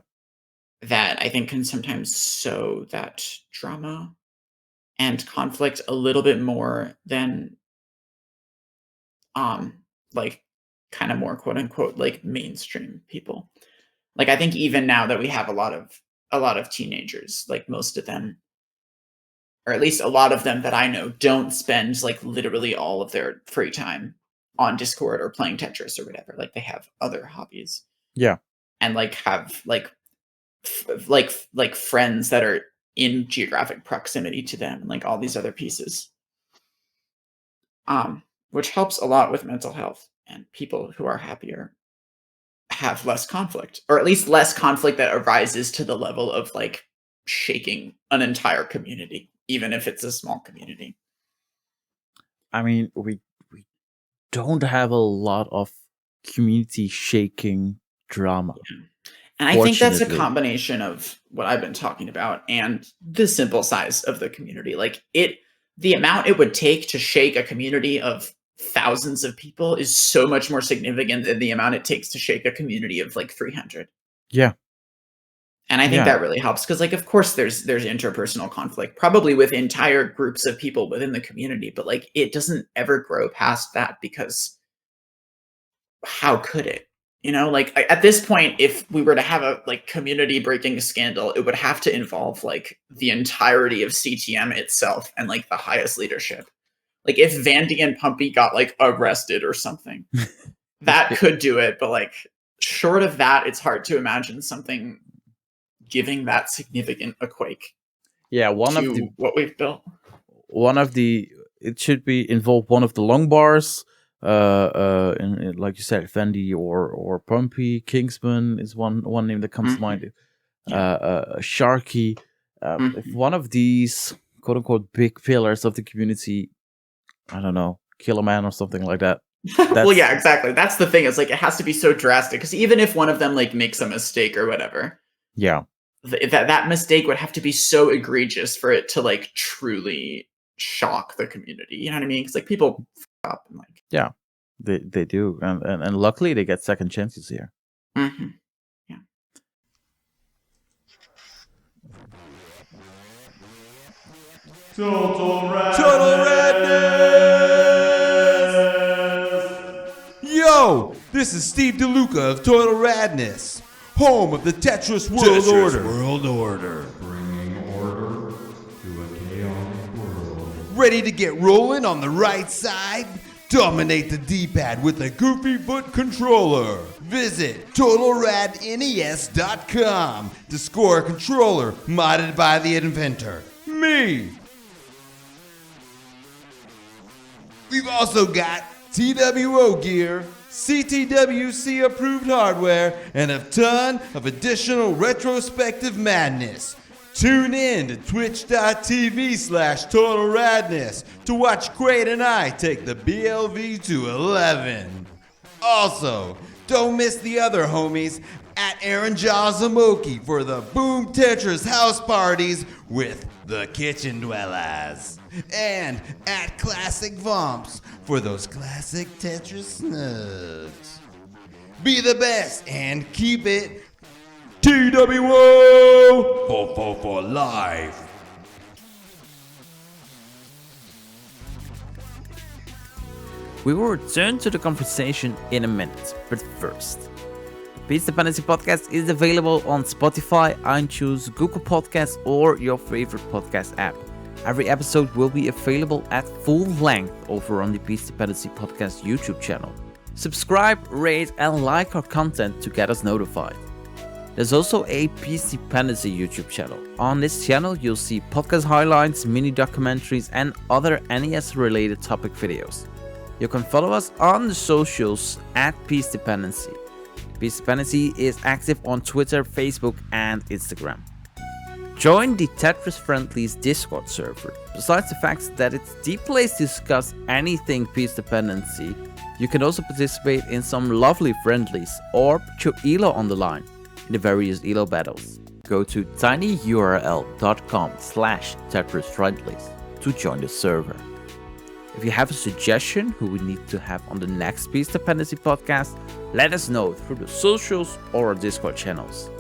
that I think can sometimes sow that drama and conflict a little bit more than um like kind of more quote unquote like mainstream people. Like I think even now that we have a lot of teenagers, like most of them, or at least a lot of them that I know, don't spend like literally all of their free time on Discord or playing Tetris or whatever. Like they have other hobbies Yeah. and like have like like friends that are in geographic proximity to them and like all these other pieces. Which helps a lot with mental health, and people who are happier have less conflict, or at least less conflict that arises to the level of like shaking an entire community, even if it's a small community. I mean, we don't have a lot of community shaking drama. Yeah. And I think that's a combination of what I've been talking about and the simple size of the community. Like the amount it would take to shake a community of thousands of people is so much more significant than the amount it takes to shake a community of like 300. Yeah. And I think that really helps because, like, of course, there's interpersonal conflict, probably with entire groups of people within the community, but like it doesn't ever grow past that because how could it? Like at this point, if we were to have a like community breaking scandal, it would have to involve like the entirety of CTM itself and like the highest leadership. Like if Vandy and Pumpy got like arrested or something, that could do it. But like short of that, it's hard to imagine something giving that significant a quake. Yeah, what we've built. It should be involve one of the long bars. And like you said, Fendi or Pumpy, Kingsman is one name that comes to mind. Sharky. If one of these quote unquote big pillars of the community, I don't know, Killer Man or something like that. Well, yeah, exactly. That's the thing. It's like it has to be so drastic because even if one of them like makes a mistake or whatever, that mistake would have to be so egregious for it to like truly shock the community. You know what I mean? Because like people f up and like they do, and luckily they get second chances here. Mm-hmm. Yeah. Total Radness! Yo, this is Steve DeLuca of Total Radness, home of the Tetris World Order. Bringing order to a chaotic world. Ready to get rolling on the right side? Dominate the D-pad with a goofy foot controller. Visit TotalRadNES.com to score a controller modded by the inventor, me. We've also got TWO gear, CTWC approved hardware, and a ton of additional retrospective madness. Tune in to twitch.tv/TotalRadness to watch Quaid and I take the BLV to 11. Also, don't miss the other homies at Aaron Jazamoki for the Boom Tetris house parties with the Kitchen Dwellers. And at Classic Vomps for those classic Tetris snugs. Be the best and keep it TWO for life. We will return to the conversation in a minute, but first, the Peace Dependency Podcast is available on Spotify, iTunes, Google Podcasts, or your favorite podcast app. Every episode will be available at full length over on the Peace Dependency Podcast YouTube channel. Subscribe, rate, and like our content to get us notified. There's also a Peace Dependency YouTube channel. On this channel, you'll see podcast highlights, mini documentaries, and other NES-related topic videos. You can follow us on the socials at Peace Dependency. Peace Dependency is active on Twitter, Facebook, and Instagram. Join the Tetris Friendlies Discord server. Besides the fact that it's the place to discuss anything Peace Dependency, you can also participate in some lovely friendlies or put your ELO on the line in the various ELO battles. Go to tinyurl.com/Tetris Friendlies to join the server. If you have a suggestion who we need to have on the next Peace Dependency podcast, let us know through the socials or our Discord channels.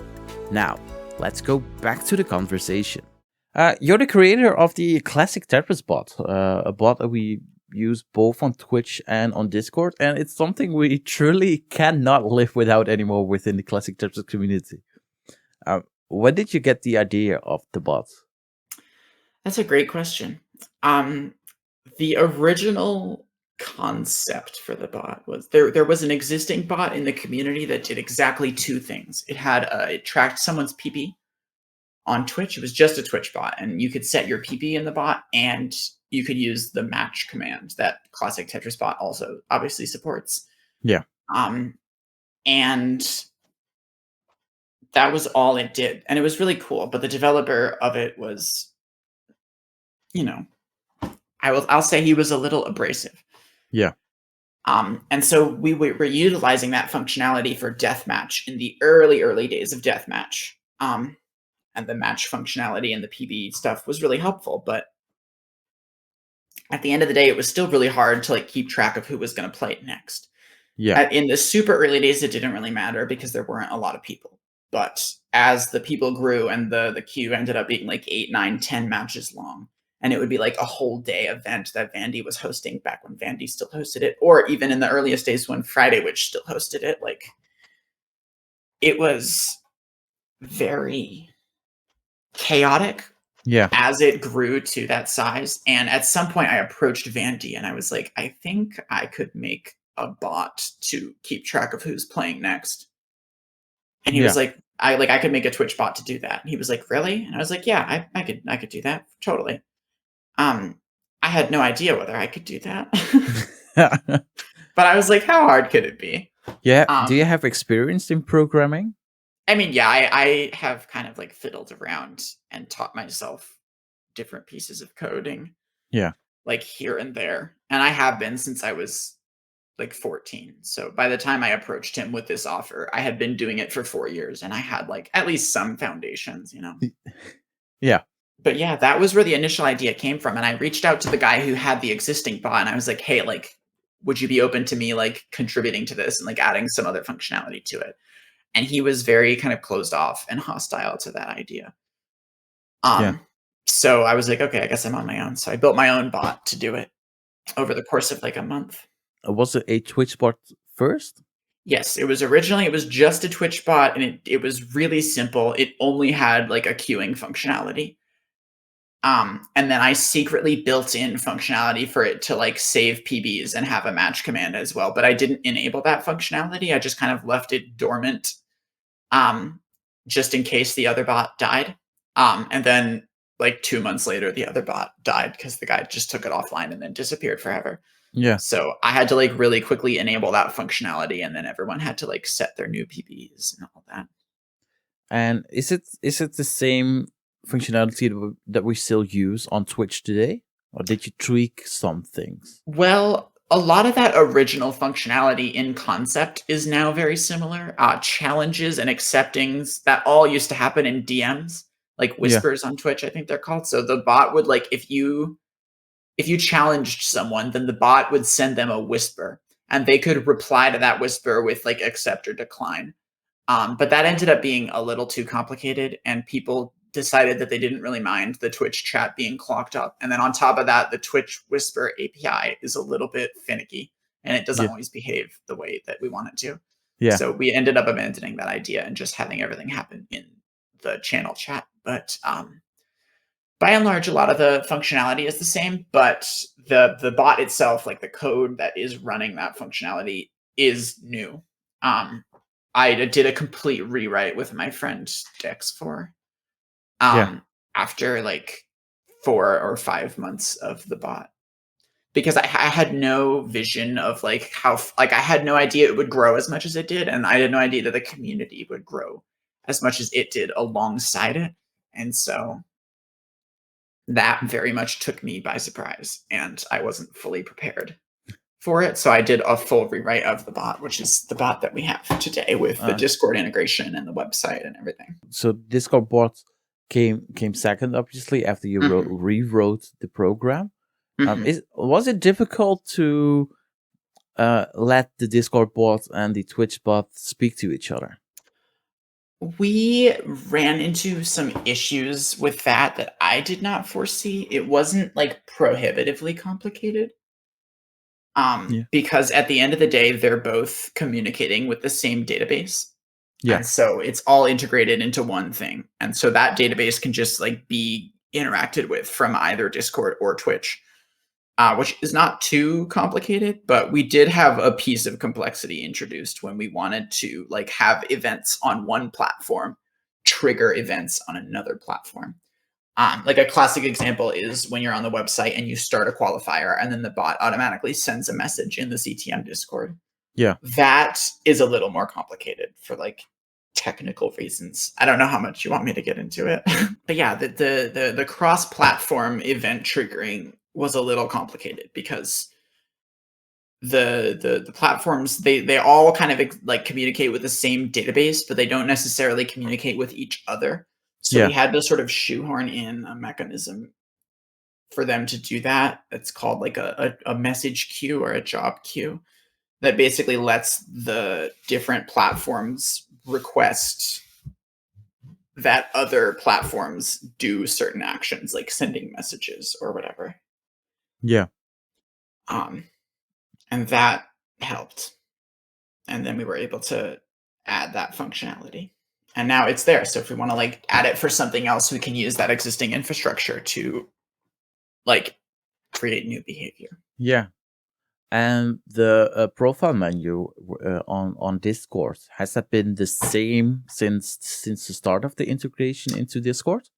Now, let's go back to the conversation. You're the creator of the Classic Tetris Bot, a bot that we use both on Twitch and on Discord, and it's something we truly cannot live without anymore within the Classic Tetris community. When did you get the idea of the bot? That's a great question. The original concept for the bot was there was an existing bot in the community that did exactly two things. It had it tracked someone's PP on Twitch. It was just a Twitch bot, and you could set your PP in the bot, and you could use the match command that Classic Tetris Bot also obviously supports. Yeah. And that was all it did, and it was really cool. But the developer of it was, I'll say he was a little abrasive. Yeah. And so we were utilizing that functionality for deathmatch in the early days of deathmatch. And the match functionality and the PB stuff was really helpful. But at the end of the day, it was still really hard to like keep track of who was going to play it next. Yeah. In the super early days, it didn't really matter because there weren't a lot of people. But as the people grew and the queue ended up being like 8, 9, 10 matches long, and it would be like a whole day event that Vandy was hosting back when Vandy still hosted it, or even in the earliest days when Friday Witch still hosted it, like it was very chaotic. Yeah. As it grew to that size. And at some point I approached Vandy and I was like, I think I could make a bot to keep track of who's playing next. And he was like, I could make a Twitch bot to do that. And he was like, really? And I was like, yeah, I could do that. Totally. I had no idea whether I could do that. But I was like, how hard could it be? Yeah. Do you have experience in programming? I mean, yeah, I have kind of like fiddled around and taught myself different pieces of coding. Yeah. Like here and there. And I have been since I was like 14. So by the time I approached him with this offer, I had been doing it for 4 years and I had like at least some foundations, you know? Yeah. But yeah, that was where the initial idea came from. And I reached out to the guy who had the existing bot and I was like, hey, like, would you be open to me like contributing to this and like adding some other functionality to it? And he was very kind of closed off and hostile to that idea. So I was like, okay, I guess I'm on my own. So I built my own bot to do it over the course of like a month. Was it a Twitch bot first? Yes, it was just a Twitch bot and it was really simple. It only had like a queuing functionality. And then I secretly built in functionality for it to like save PBs and have a match command as well. But I didn't enable that functionality. I just kind of left it dormant. Just in case the other bot died. And then like 2 months later, the other bot died because the guy just took it offline and then disappeared forever. Yeah. So I had to like really quickly enable that functionality and then everyone had to like set their new PBs and all that. And is it the same functionality that we still use on Twitch today? Or did you tweak some things? Well, a lot of that original functionality in concept is now very similar. Challenges and acceptings, that all used to happen in DMs, like whispers on Twitch, I think they're called. So the bot would like, if you challenged someone, then the bot would send them a whisper and they could reply to that whisper with like accept or decline. But that ended up being a little too complicated and people decided that they didn't really mind the Twitch chat being clogged up. And then on top of that, the Twitch Whisper API is a little bit finicky and it doesn't always behave the way that we want it to. Yeah. So we ended up abandoning that idea and just having everything happen in the channel chat. But by and large, a lot of the functionality is the same, but the bot itself, like the code that is running that functionality is new. I did a complete rewrite with my friend Dex4. After like 4 or 5 months of the bot, because I had no vision of like how, like I had no idea it would grow as much as it did. And I had no idea that the community would grow as much as it did alongside it. And so that very much took me by surprise and I wasn't fully prepared for it. So I did a full rewrite of the bot, which is the bot that we have today with the Discord integration and the website and everything. So Discord bot came second, obviously, after you rewrote the program. Was it difficult to let the Discord bot and the Twitch bot speak to each other? We ran into some issues with that I did not foresee. It wasn't like prohibitively complicated. Because at the end of the day, they're both communicating with the same database. Yeah. And so it's all integrated into one thing. And so that database can just like be interacted with from either Discord or Twitch, which is not too complicated, but we did have a piece of complexity introduced when we wanted to like have events on one platform, trigger events on another platform. Like a classic example is when you're on the website and you start a qualifier and then the bot automatically sends a message in the CTM Discord. Yeah. That is a little more complicated for like technical reasons. I don't know how much you want me to get into it. But yeah, the cross-platform event triggering was a little complicated because the platforms, they all kind of like communicate with the same database, but they don't necessarily communicate with each other. So we had to sort of shoehorn in a mechanism for them to do that. It's called like a message queue or a job queue that basically lets the different platforms request that other platforms do certain actions, like sending messages or whatever. Yeah. And that helped. And then we were able to add that functionality. And now it's there. So if we want to like add it for something else, we can use that existing infrastructure to like create new behavior. Yeah. And the profile menu on Discord, has that been the same since the start of the integration into Discord?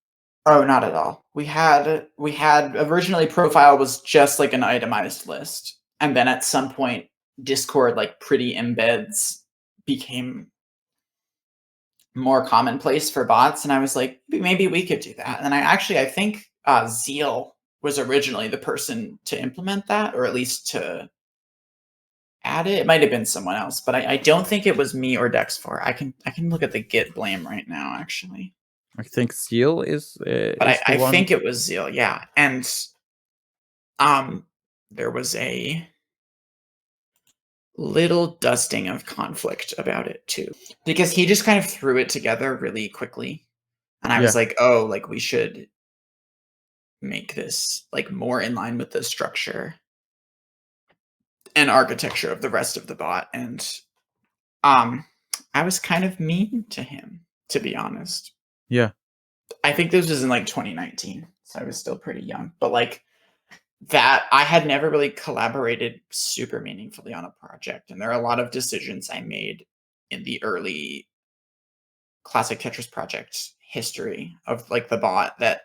Oh, not at all. We had originally profile was just like an itemized list. And then at some point Discord like pretty embeds became more commonplace for bots, and I was like, maybe we could do that. And I think Zeal was originally the person to implement that, or at least to add it. It might have been someone else, but I don't think it was me or Dex4. I can look at the Git blame right now, actually. I think Zeal is. But I think it was Zeal, yeah. And there was a little dusting of conflict about it too, because he just kind of threw it together really quickly, and I was like, oh, like we should make this like more in line with the structure and architecture of the rest of the bot. And I was kind of mean to him, to be honest. Yeah, I think this was in like 2019, so I was still pretty young, but like that I had never really collaborated super meaningfully on a project. And there are a lot of decisions I made in the early Classic Tetris project history of like the bot that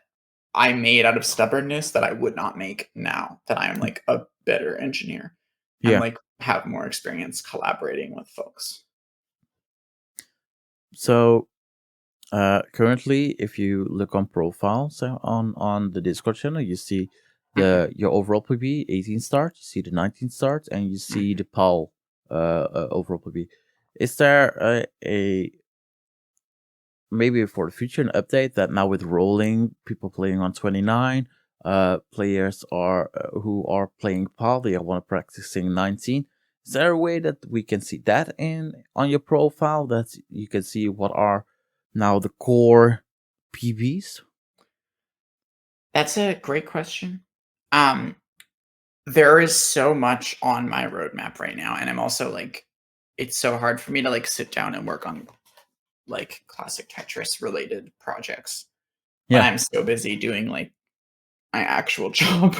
I made out of stubbornness that I would not make now that I am like a better engineer and like have more experience collaborating with folks. So currently, if you look on profiles on the Discord channel, you see your overall PB 18 start, you see the 19 start, and you see the PAL overall PB. Is there a maybe for the future an update that now with rolling, people playing on 29, players are who are playing PAL, they want to practicing 19? Is there a way that we can see that on your profile, that you can see what are now the core PBs? That's a great question. There is so much on my roadmap right now, and I'm also like, it's so hard for me to like sit down and work on like Classic Tetris related projects when I'm so busy doing like my actual job.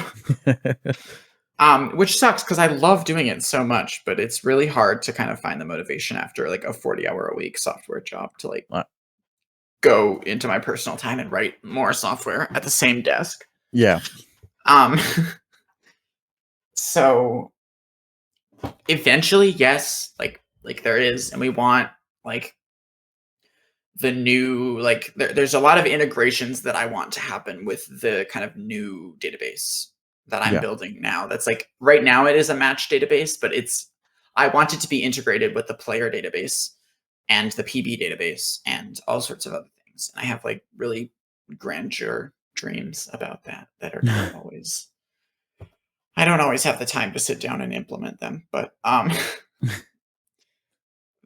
Which sucks because I love doing it so much, but it's really hard to kind of find the motivation after like a 40-hour-a-week software job to like go into my personal time and write more software at the same desk. Yeah. So eventually, yes, like there is, and we want like the new, like there's a lot of integrations that I want to happen with the kind of new database that I'm building now. That's like right now it is a match database, but I want it to be integrated with the player database and the PB database and all sorts of other things. And I have like really grandeur dreams about that are not always, I don't always have the time to sit down and implement them, but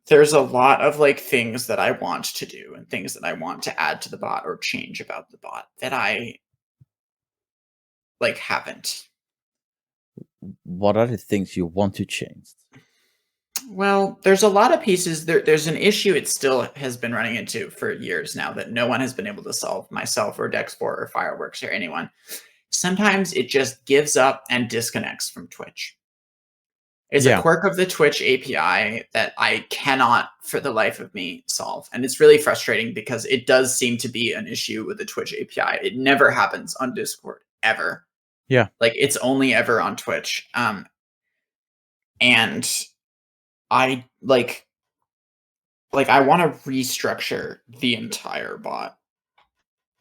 there's a lot of like things that I want to do and things that I want to add to the bot or change about the bot that I like haven't. What are the things you want to change? Well, there's a lot of pieces. There's an issue it still has been running into for years now that no one has been able to solve, myself or Dex4 or Fireworks or anyone. Sometimes it just gives up and disconnects from Twitch. It's a quirk of the Twitch API that I cannot for the life of me solve. And it's really frustrating because it does seem to be an issue with the Twitch API. It never happens on Discord, ever. Yeah. Like it's only ever on Twitch. And I like I want to restructure the entire bot.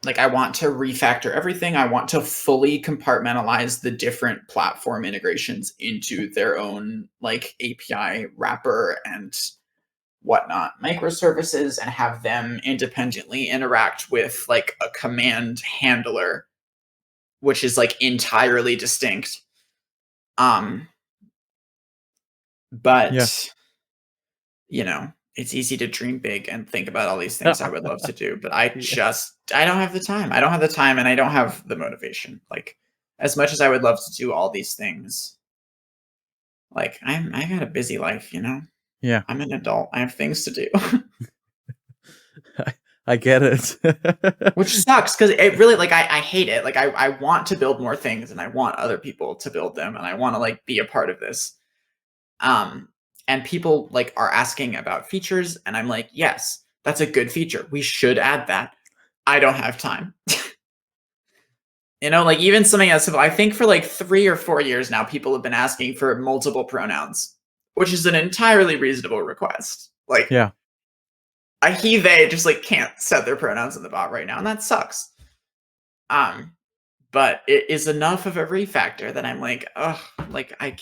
Like I want to refactor everything. I want to fully compartmentalize the different platform integrations into their own like API wrapper and whatnot, microservices, and have them independently interact with like a command handler which is like entirely distinct. But you know, it's easy to dream big and think about all these things I would love to do, but I don't have the time. I don't have the time, and I don't have the motivation. Like, as much as I would love to do all these things, like I got a busy life, you know? Yeah. I'm an adult. I have things to do. I get it. Which sucks, because it really, like, I hate it. Like, I want to build more things, and I want other people to build them, and I want to, like, be a part of this. And people, like, are asking about features, and I'm like, yes, that's a good feature. We should add that. I don't have time. You know, like, even something as simple, I think for like 3 or 4 years now, people have been asking for multiple pronouns, which is an entirely reasonable request. Like, Yeah. they just like can't set their pronouns in the bot right now, and that sucks. But it is enough of a refactor that I'm like, ugh, like I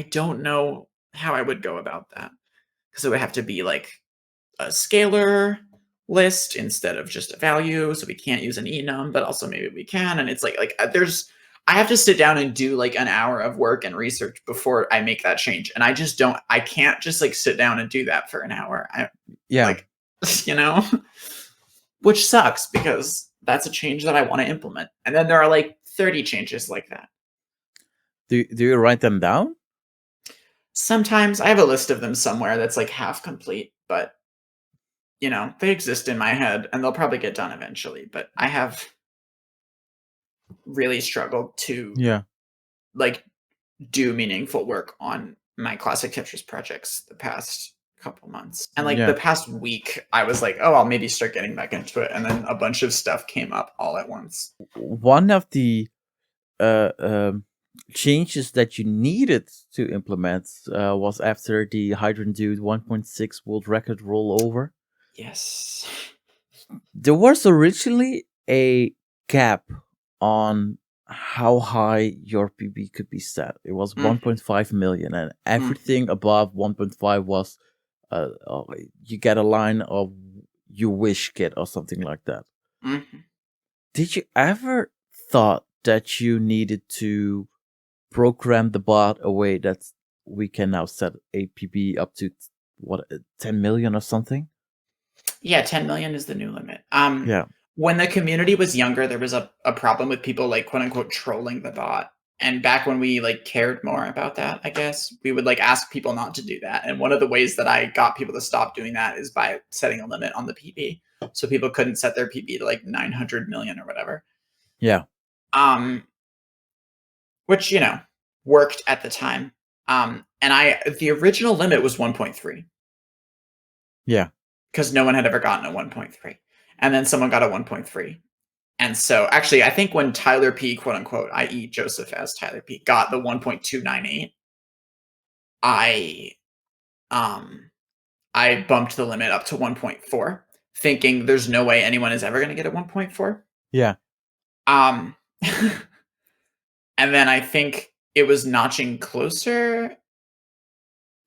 don't know how I would go about that, because it would have to be like a scalar list instead of just a value, so we can't use an enum, but also maybe we can, and it's like I have to sit down and do like an hour of work and research before I make that change, and I can't just like sit down and do that for an hour. Like, you know, which sucks, because that's a change that I want to implement, and then there are like 30 changes like that. Do you write them down? Sometimes I have a list of them somewhere that's like half complete, but you know, they exist in my head, and they'll probably get done eventually. But I have really struggled to like do meaningful work on my Classic Tetris projects the past couple months. And like the past week, I was like, oh, I'll maybe start getting back into it, and then a bunch of stuff came up all at once. One of the changes that you needed to implement was after the Hydron Dude 1.6 world record rollover. Yes. There was originally a cap on how high your PB could be set. It was 1.5 million, and everything above 1.5 was you get a line of you wish kit or something like that. Did you ever thought that you needed to program the bot a way that we can now set a PB up to 10 million or something? Yeah, 10 million is the new limit. When the community was younger, there was a problem with people like quote unquote trolling the bot. And back when we like cared more about that, I guess, we would like ask people not to do that. And one of the ways that I got people to stop doing that is by setting a limit on the PB. So people couldn't set their PB to like 900 million or whatever. Yeah. Which, you know, worked at the time. And the original limit was 1.3. Yeah. Because no one had ever gotten a 1.3. And then someone got a 1.3. And so actually, I think when Tyler P, quote unquote, i.e. Joseph as Tyler P, got the 1.298, I bumped the limit up to 1.4, thinking there's no way anyone is ever going to get a 1.4. Yeah. And then I think it was notching closer.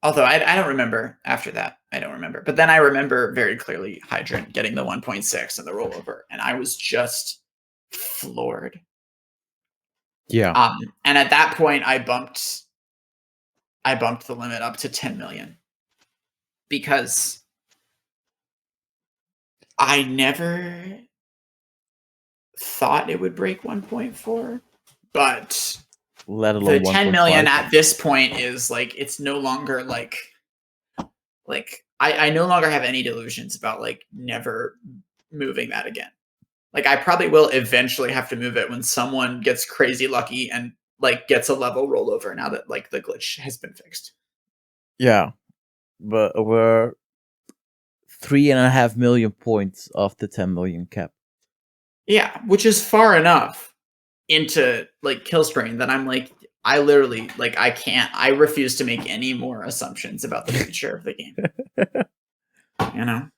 Although I don't remember after that. I don't remember. But then I remember very clearly Hydrant getting the 1.6 and the rollover. And I was just floored. Yeah. And at that point, I bumped the limit up to 10 million. Because I never thought it would break 1.4. But let alone the 10 million at this point is like, it's no longer like I no longer have any delusions about like never moving that again. Like I probably will eventually have to move it when someone gets crazy lucky and like gets a level rollover now that like the glitch has been fixed. Yeah, but we're 3.5 million points off the 10 million cap. Yeah, which is far enough into like Killstrain that I'm like, I literally like I refuse to make any more assumptions about the future of the game. You know,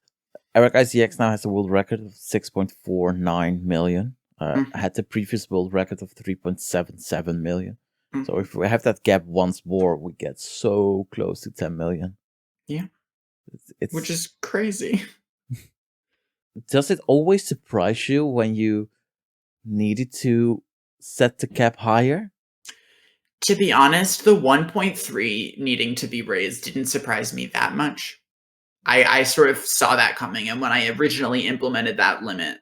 Eric ICX now has a world record of 6.49 million. Had the previous world record of 3.77 million. So if we have that gap once more, we get so close to 10 million. Yeah, it's which is crazy. Does it always surprise you when you needed to set the cap higher? To be honest, the 1.3 needing to be raised didn't surprise me that much. I sort of saw that coming, and when I originally implemented that limit,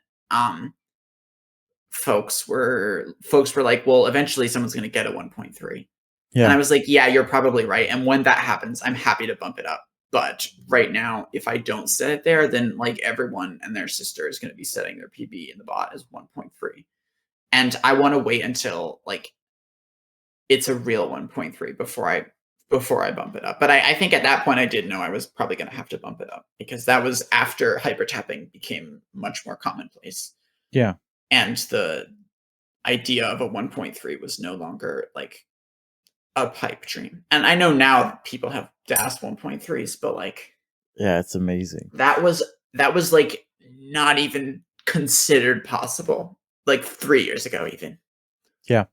folks were like, "Well, eventually someone's going to get a 1.3." And I was like, "Yeah, you're probably right." And when that happens, I'm happy to bump it up. But right now, if I don't set it there, then like everyone and their sister is going to be setting their PB in the bot as 1.3. And I want to wait until like it's a real 1.3 before I bump it up. But I think at that point I did know I was probably going to have to bump it up, because that was after hypertapping became much more commonplace. Yeah. And the idea of a 1.3 was no longer like a pipe dream. And I know now people have DAS 1.3s, but like, yeah, it's amazing. That was like not even considered possible like 3 years ago even. Yeah.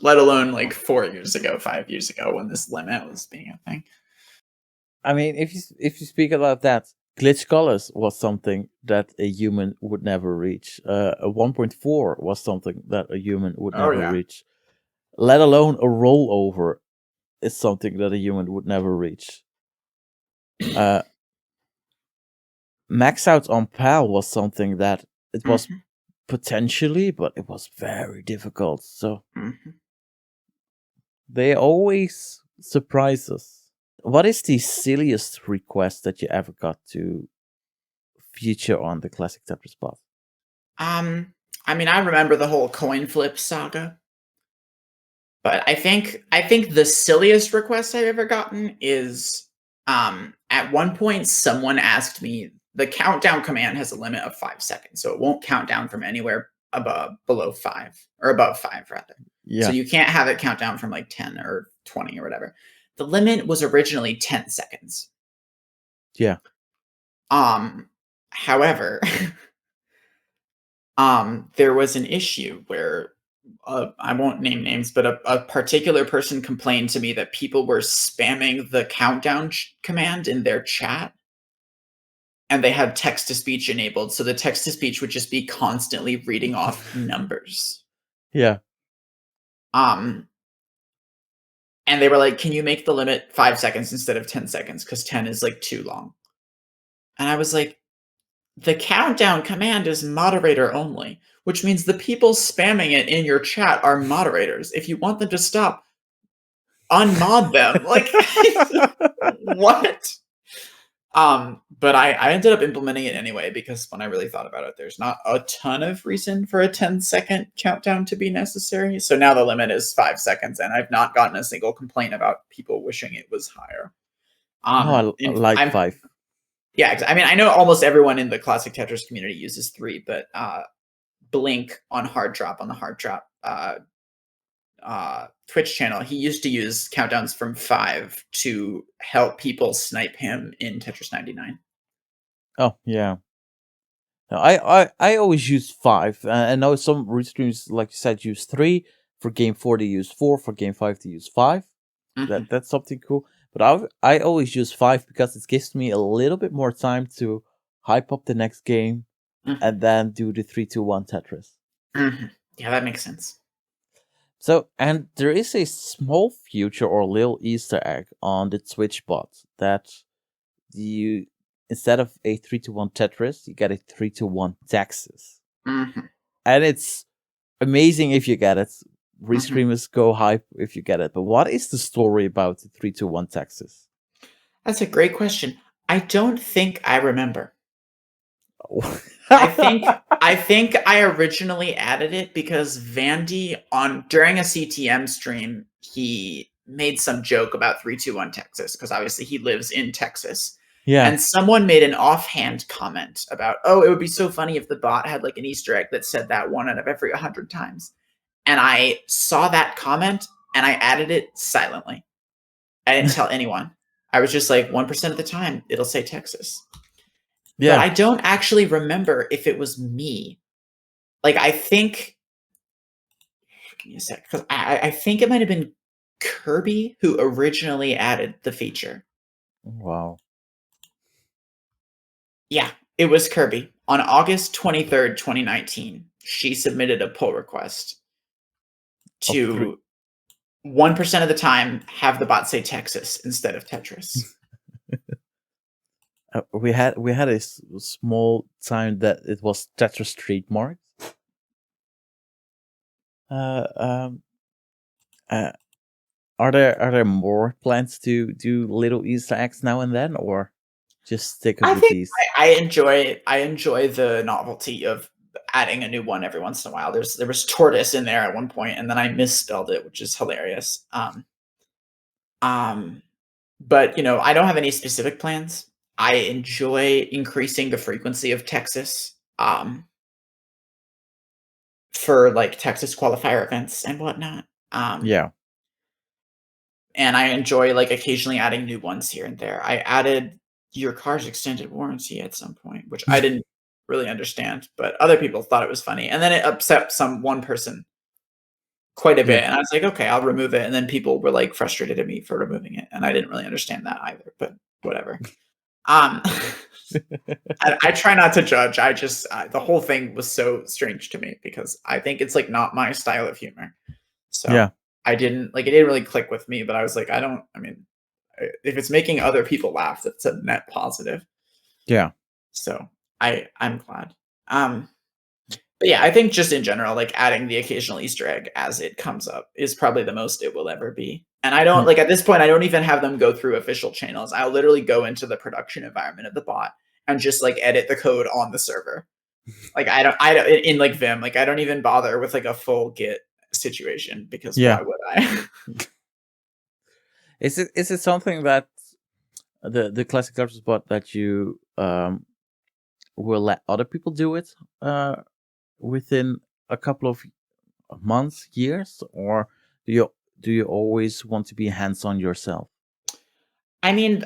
Let alone like 4 years ago, 5 years ago, when this limit was being a thing. I mean, if you speak about that, glitch colors was something that a human would never reach. A 1.4 was something that a human would never reach. Let alone a rollover is something that a human would never reach. Max out on PAL was something that it was potentially, but it was very difficult. So they always surprise us. What is the silliest request that you ever got to feature on the Classic Tetris Bot? I mean, I remember the whole coin flip saga, but I think the silliest request I've ever gotten is at one point someone asked me, the countdown command has a limit of 5 seconds, so it won't count down from anywhere below 5, or above 5 rather. Yeah. So you can't have it count down from like 10 or 20 or whatever. The limit was originally 10 seconds. Yeah. However, there was an issue where I won't name names, but a particular person complained to me that people were spamming the countdown command in their chat, and they had text-to-speech enabled, so the text-to-speech would just be constantly reading off numbers. Yeah. And they were like, "Can you make the limit 5 seconds instead of 10 seconds? Because 10 is like too long." And I was like, the countdown command is moderator only, which means the people spamming it in your chat are moderators. If you want them to stop, unmod them. Like, what? But I ended up implementing it anyway, because when I really thought about it, there's not a ton of reason for a 10-second countdown to be necessary. So now the limit is 5 seconds, and I've not gotten a single complaint about people wishing it was higher. I like 5. Yeah, I mean, I know almost everyone in the Classic Tetris community uses 3, but Blink on Hard Drop, on the Hard Drop Twitch channel, he used to use countdowns from 5 to help people snipe him in Tetris 99. Oh, yeah. No, I always use 5. I know some restreams, like you said, use 3. For game 4, they use 4. For game 5, they use 5. That's something cool. But I always use 5 because it gives me a little bit more time to hype up the next game and then do the 3-2-1 Tetris. Yeah, that makes sense. So, and there is a small feature or little Easter egg on the Twitch bot that you, instead of a 3-2-1 Tetris, you get a 3-2-1 Texas. And it's amazing if you get it. Restreamers go hype if you get it. But what is the story about the 3-2-1 Texas? That's a great question. I don't think I remember. I think I originally added it because Vandy during a CTM stream, he made some joke about 3-2-1 Texas, because obviously he lives in Texas. Yeah. And someone made an offhand comment about, oh, it would be so funny if the bot had like an Easter egg that said that 1 out of every 100 times. And I saw that comment and I added it silently. I didn't tell anyone. I was just like, 1% of the time it'll say Texas. Yeah. But I don't actually remember if it was me. Like, I think, give me a sec, because I think it might have been Kirby who originally added the feature. Wow. Yeah, it was Kirby. On August 23rd, 2019, she submitted a pull request. to 1% of the time have the bot say Texas instead of Tetris. We had a small time that it was Tetris trademark. Are there more plans to do little Easter eggs now and then, or just stick with these? I enjoy the novelty of adding a new one every once in a while. There was tortoise in there at one point, and then I misspelled it, which is hilarious. But I don't have any specific plans. I enjoy increasing the frequency of Texas for like Texas qualifier events and whatnot. Yeah. And I enjoy like occasionally adding new ones here and there. I added your car's extended warranty at some point, which I didn't really understand, but other people thought it was funny. And then it upset one person quite a bit. And I was like, okay, I'll remove it. And then people were like frustrated at me for removing it. And I didn't really understand that either, but whatever. I try not to judge. I just, the whole thing was so strange to me because I think it's like not my style of humor. So yeah. it didn't really click with me, but I was like, if it's making other people laugh, that's a net positive. Yeah. So I'm glad. But yeah, I think just in general, like adding the occasional Easter egg as it comes up is probably the most it will ever be. And I don't at this point, I don't even have them go through official channels. I'll literally go into the production environment of the bot and just like edit the code on the server. Like I don't in like Vim, like I don't even bother with like a full Git situation because why would I? Is it something that the Classic Tetris Bot that you will let other people do it within a couple of months, years, or do you always want to be hands-on yourself? I mean,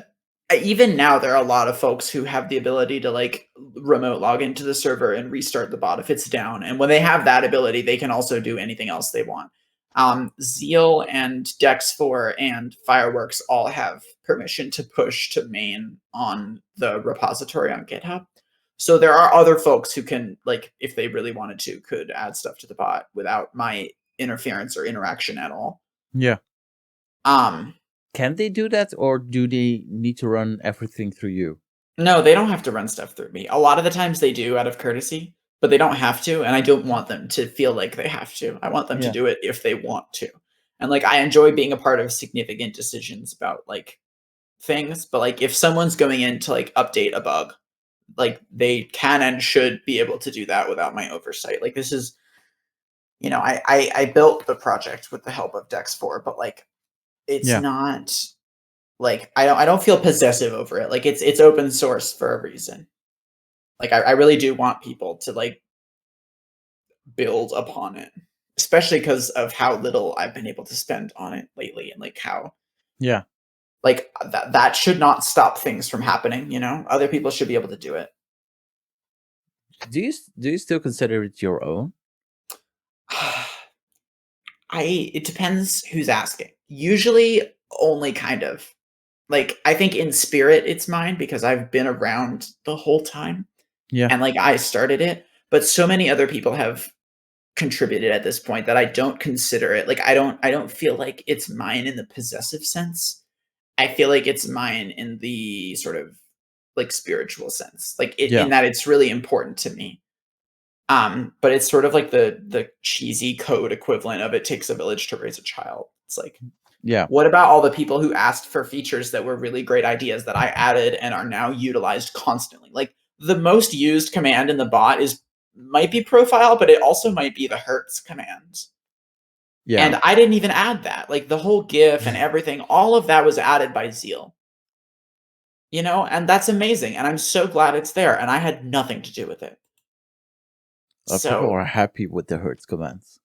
even now there are a lot of folks who have the ability to like remote log into the server and restart the bot if it's down. And when they have that ability, they can also do anything else they want. Zeal and Dex4 and Fireworks all have permission to push to main on the repository on GitHub. So there are other folks who can, like, if they really wanted to, could add stuff to the bot without my interference or interaction at all. Yeah. Can they do that, or do they need to run everything through you? No, they don't have to run stuff through me. A lot of the times they do out of courtesy, but they don't have to, and I don't want them to feel like they have to. I want them to do it if they want to. And like I enjoy being a part of significant decisions about like things, but like if someone's going in to like update a bug, like they can and should be able to do that without my oversight. Like this is, I built the project with the help of Dex4, but like it's not like I don't feel possessive over it. Like it's open source for a reason. Like I really do want people to like build upon it, especially because of how little I've been able to spend on it lately, and like how like that should not stop things from happening. Other people should be able to do it. Do you still consider it your own? It depends who's asking. Usually only kind of. Like I think in spirit it's mine because I've been around the whole time. Yeah. And like I started it, but so many other people have contributed at this point that I don't consider it. Like I don't feel like it's mine in the possessive sense. I feel like it's mine in the sort of like spiritual sense, like in that it's really important to me. But it's sort of like the cheesy code equivalent of it takes a village to raise a child. It's like, what about all the people who asked for features that were really great ideas that I added and are now utilized constantly? Like the most used command in the bot might be profile, but it also might be the Hertz command. Yeah. And I didn't even add that. Like the whole GIF and everything, all of that was added by Zeal. And that's amazing. And I'm so glad it's there. And I had nothing to do with it. People are happy with the Hertz commands.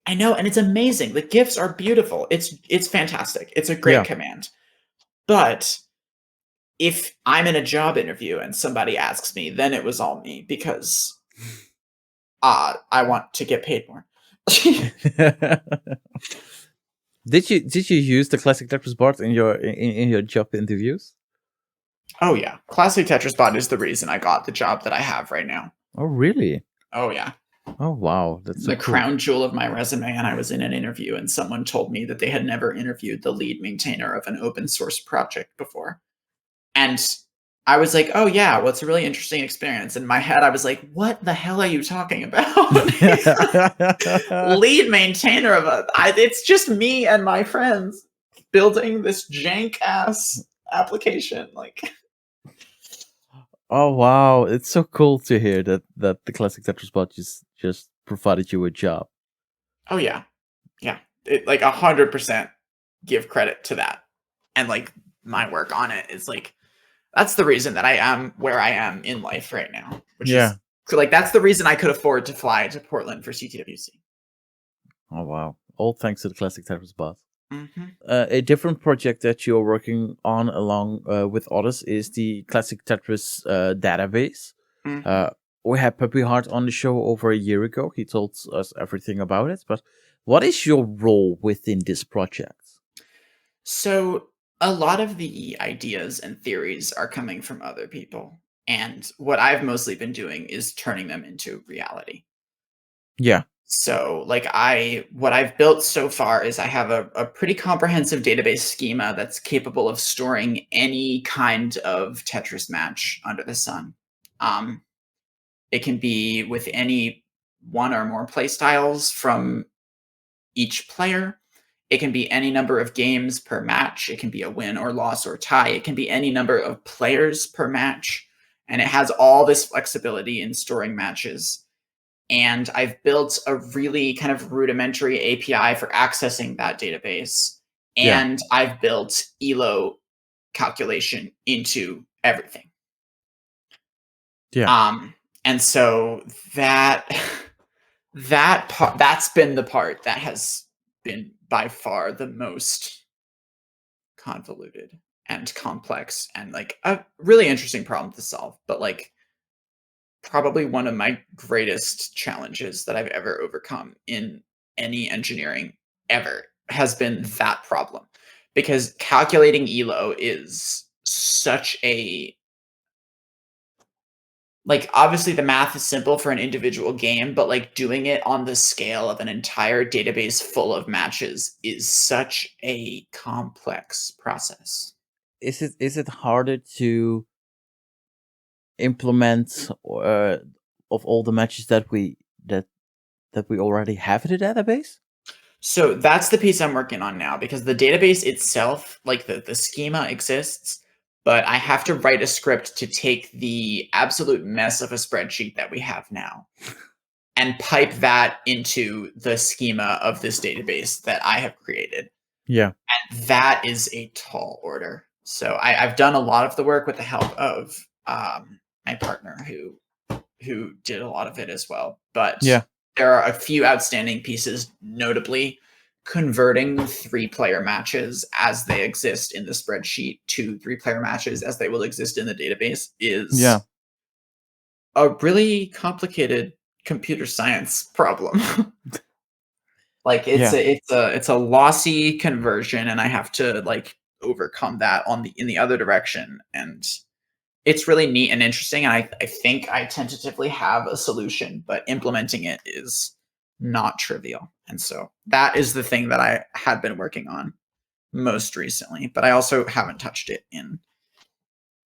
I know, and it's amazing. The GIFs are beautiful. It's fantastic. It's a great command. But if I'm in a job interview and somebody asks me, then it was all me because I want to get paid more. Did you use the Classic Tetris Bot in your job interviews? Oh yeah, Classic Tetris Bot is the reason I got the job that I have right now. Oh really? Oh yeah. Oh wow, that's so The cool. crown jewel of my resume, and I was in an interview and someone told me that they had never interviewed the lead maintainer of an open source project before. And I was like, "Oh yeah, well, it's a really interesting experience." In my head, I was like, "What the hell are you talking about?" Lead maintainer of it's just me and my friends building this jank ass application. Like, Oh wow, it's so cool to hear that the Classic Tetris Bot just provided you a job. oh yeah, yeah, it like 100% give credit to that, and like my work on it is like that's the reason that I am where I am in life right now, which Yeah. is like that's the reason I could afford to fly to Portland for CTWC. Oh wow, all thanks to the Classic Tetris Bot. Mm-hmm. A different project that you're working on along with others is the Classic Tetris database. Mm-hmm. We had Puppy Heart on the show over a year ago. He told us everything about it. But what is your role within this project? So a lot of the ideas and theories are coming from other people. And what I've mostly been doing is turning them into reality. Yeah. So like what I've built so far is I have a pretty comprehensive database schema that's capable of storing any kind of Tetris match under the sun. It can be with any one or more play styles from each player. It can be any number of games per match. It can be a win or loss or tie. It can be any number of players per match. And it has all this flexibility in storing matches. And I've built a really kind of rudimentary API for accessing that database. And I've built ELO calculation into everything. Yeah. And so that's been the part that has been by far the most convoluted and complex and like a really interesting problem to solve, but like probably one of my greatest challenges that I've ever overcome in any engineering ever has been that problem, because calculating ELO is such a like obviously the math is simple for an individual game, but like doing it on the scale of an entire database full of matches is such a complex process. Is it harder to implement of all the matches that we already have in the database? So that's the piece I'm working on now, because the database itself, like the schema exists, but I have to write a script to take the absolute mess of a spreadsheet that we have now and pipe that into the schema of this database that I have created. Yeah. And that is a tall order. So I've done a lot of the work with the help of my partner who did a lot of it as well. But there are a few outstanding pieces, notably converting 3-player matches as they exist in the spreadsheet to 3-player matches as they will exist in the database is a really complicated computer science problem. Like it's a lossy conversion, and I have to like overcome that in the other direction. And it's really neat and interesting. And I think I tentatively have a solution, but implementing it is not trivial. And so that is the thing that I had been working on most recently, but I also haven't touched it in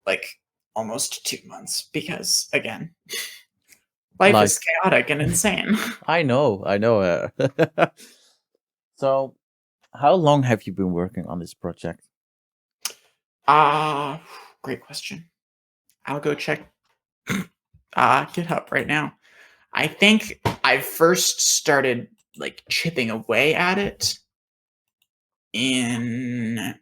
like almost 2 months because again, life is chaotic and insane. I know. So, how long have you been working on this project? Great question. I'll go check GitHub right now. I think I first started like chipping away at it in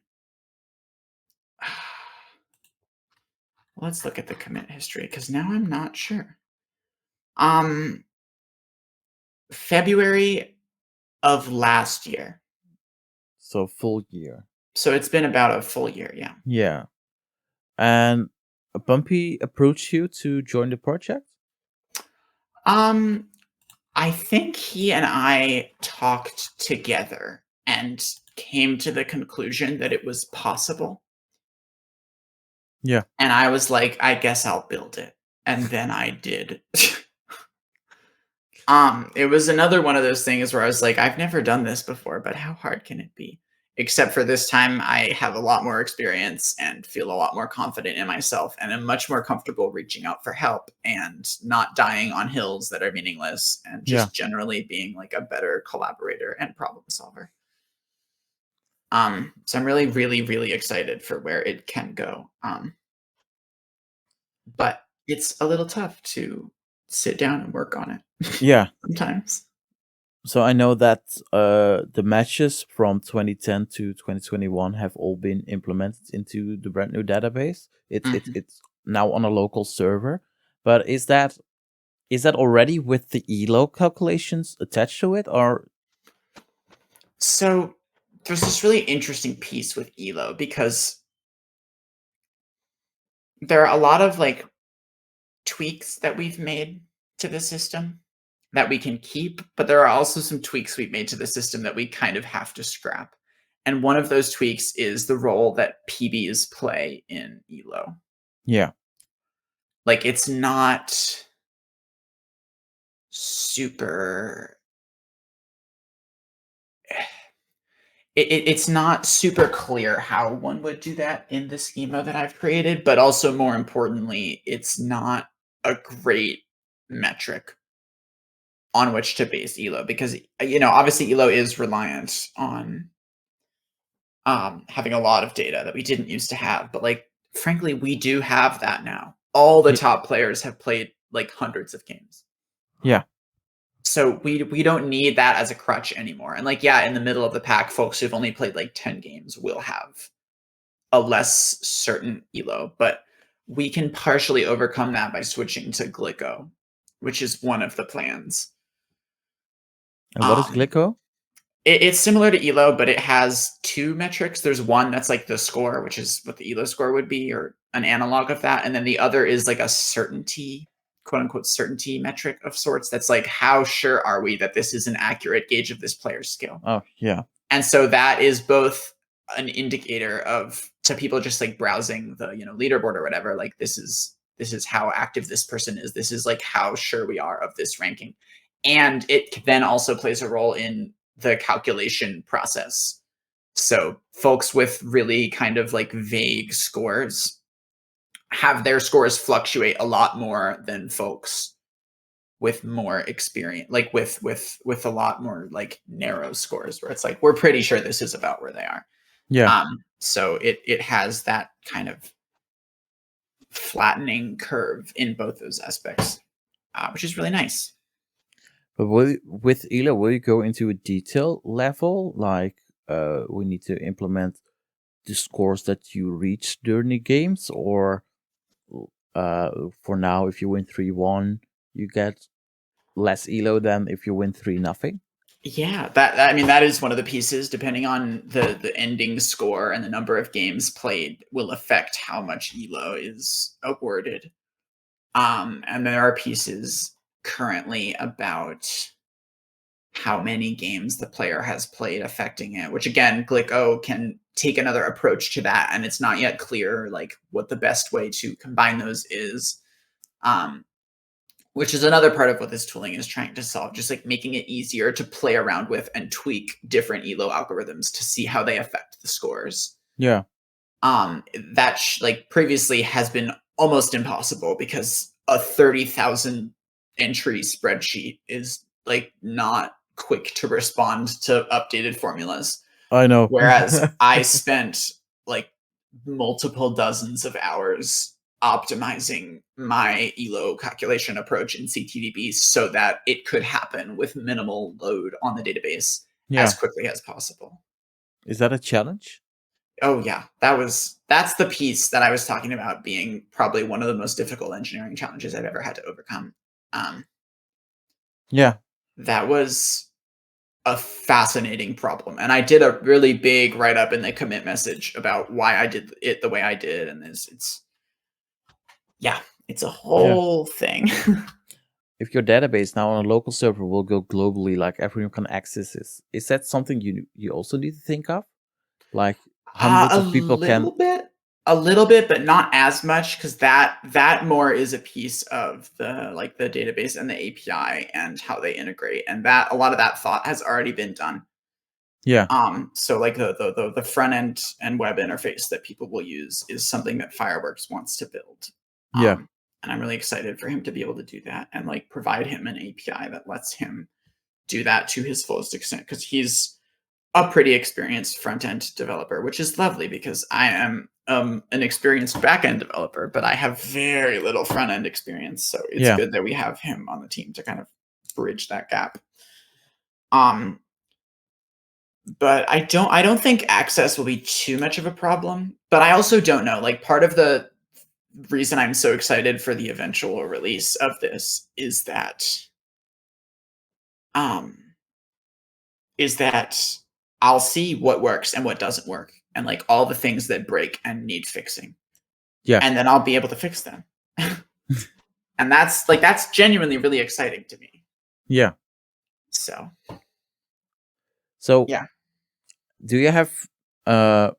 let's look at the commit history, because now I'm not sure. February of last year. So full year. So it's been about a full year, yeah. Yeah. And Bumpy approached you to join the project? I think he and I talked together and came to the conclusion that it was possible. Yeah. And I was like, I guess I'll build it. And then I did. It was another one of those things where I was like, I've never done this before, but how hard can it be? Except for this time, I have a lot more experience and feel a lot more confident in myself, and I'm much more comfortable reaching out for help and not dying on hills that are meaningless, and just generally being like a better collaborator and problem solver. So I'm really, really, really excited for where it can go. But it's a little tough to sit down and work on it. Yeah. Sometimes. So I know that the matches from 2010 to 2021 have all been implemented into the brand new database. It's now on a local server. But is that already with the ELO calculations attached to it, or? So there's this really interesting piece with ELO because there are a lot of like tweaks that we've made to the system that we can keep, but there are also some tweaks we've made to the system that we kind of have to scrap. And one of those tweaks is the role that PBs play in ELO. Yeah. Like, it's not super... It's not super clear how one would do that in the schema that I've created, but also more importantly, it's not a great metric on which to base ELO, because, you know, obviously ELO is reliant on having a lot of data that we didn't used to have, but like, frankly, we do have that now. All the top players have played like hundreds of games. Yeah. So we don't need that as a crutch anymore. And like, yeah, in the middle of the pack, folks who've only played like 10 games will have a less certain ELO, but we can partially overcome that by switching to Glico, which is one of the plans. And what is Glico? It's similar to ELO, but it has two metrics. There's one that's like the score, which is what the ELO score would be, or an analog of that. And then the other is like a certainty, quote unquote, certainty metric of sorts. That's like, how sure are we that this is an accurate gauge of this player's skill? Oh, yeah. And so that is both an indicator of, to people just like browsing the, you know, leaderboard or whatever, like this is how active this person is. This is like how sure we are of this ranking. And it then also plays a role in the calculation process. So folks with really kind of like vague scores have their scores fluctuate a lot more than folks with more experience, like with a lot more like narrow scores, where it's like, we're pretty sure this is about where they are. Yeah. So it has that kind of flattening curve in both those aspects, which is really nice. But with ELO, will you go into a detail level? Like, we need to implement the scores that you reach during the games, or for now, if you win 3-1, you get less ELO than if you win 3-0? Yeah, I mean, that is one of the pieces, depending on the ending score and the number of games played, will affect how much ELO is awarded. And there are pieces currently about how many games the player has played affecting it, which again, Glico can take another approach to that, and it's not yet clear like what the best way to combine those is. Which is another part of what this tooling is trying to solve, just like making it easier to play around with and tweak different ELO algorithms to see how they affect the scores. Yeah. That like previously has been almost impossible because a 30,000 entry spreadsheet is like not quick to respond to updated formulas. I know. Whereas I spent like multiple dozens of hours optimizing my ELO calculation approach in CTDB so that it could happen with minimal load on the database as quickly as possible. Is that a challenge? Oh yeah, that's the piece that I was talking about being probably one of the most difficult engineering challenges I've ever had to overcome. Yeah. That was a fascinating problem. And I did a really big write-up in the commit message about why I did it the way I did. And it's a whole thing. If your database now on a local server will go globally, like everyone can access this, is that something you also need to think of? Like hundreds of people can... A little bit. A little bit, but not as much, because that more is a piece of the database and the API and how they integrate, and that a lot of that thought has already been done. Yeah. So like the front end and web interface that people will use is something that Fireworks wants to build. Yeah. And I'm really excited for him to be able to do that and like provide him an API that lets him do that to his fullest extent, because he's a pretty experienced front end developer, which is lovely because I am an experienced back end developer, but I have very little front end experience. So it's good that we have him on the team to kind of bridge that gap. But I don't think access will be too much of a problem, but I also don't know. Like, part of the reason I'm so excited for the eventual release of this is that I'll see what works and what doesn't work, and like all the things that break and need fixing. Yeah. And then I'll be able to fix them. And that's genuinely really exciting to me. Yeah. So yeah. Do you have the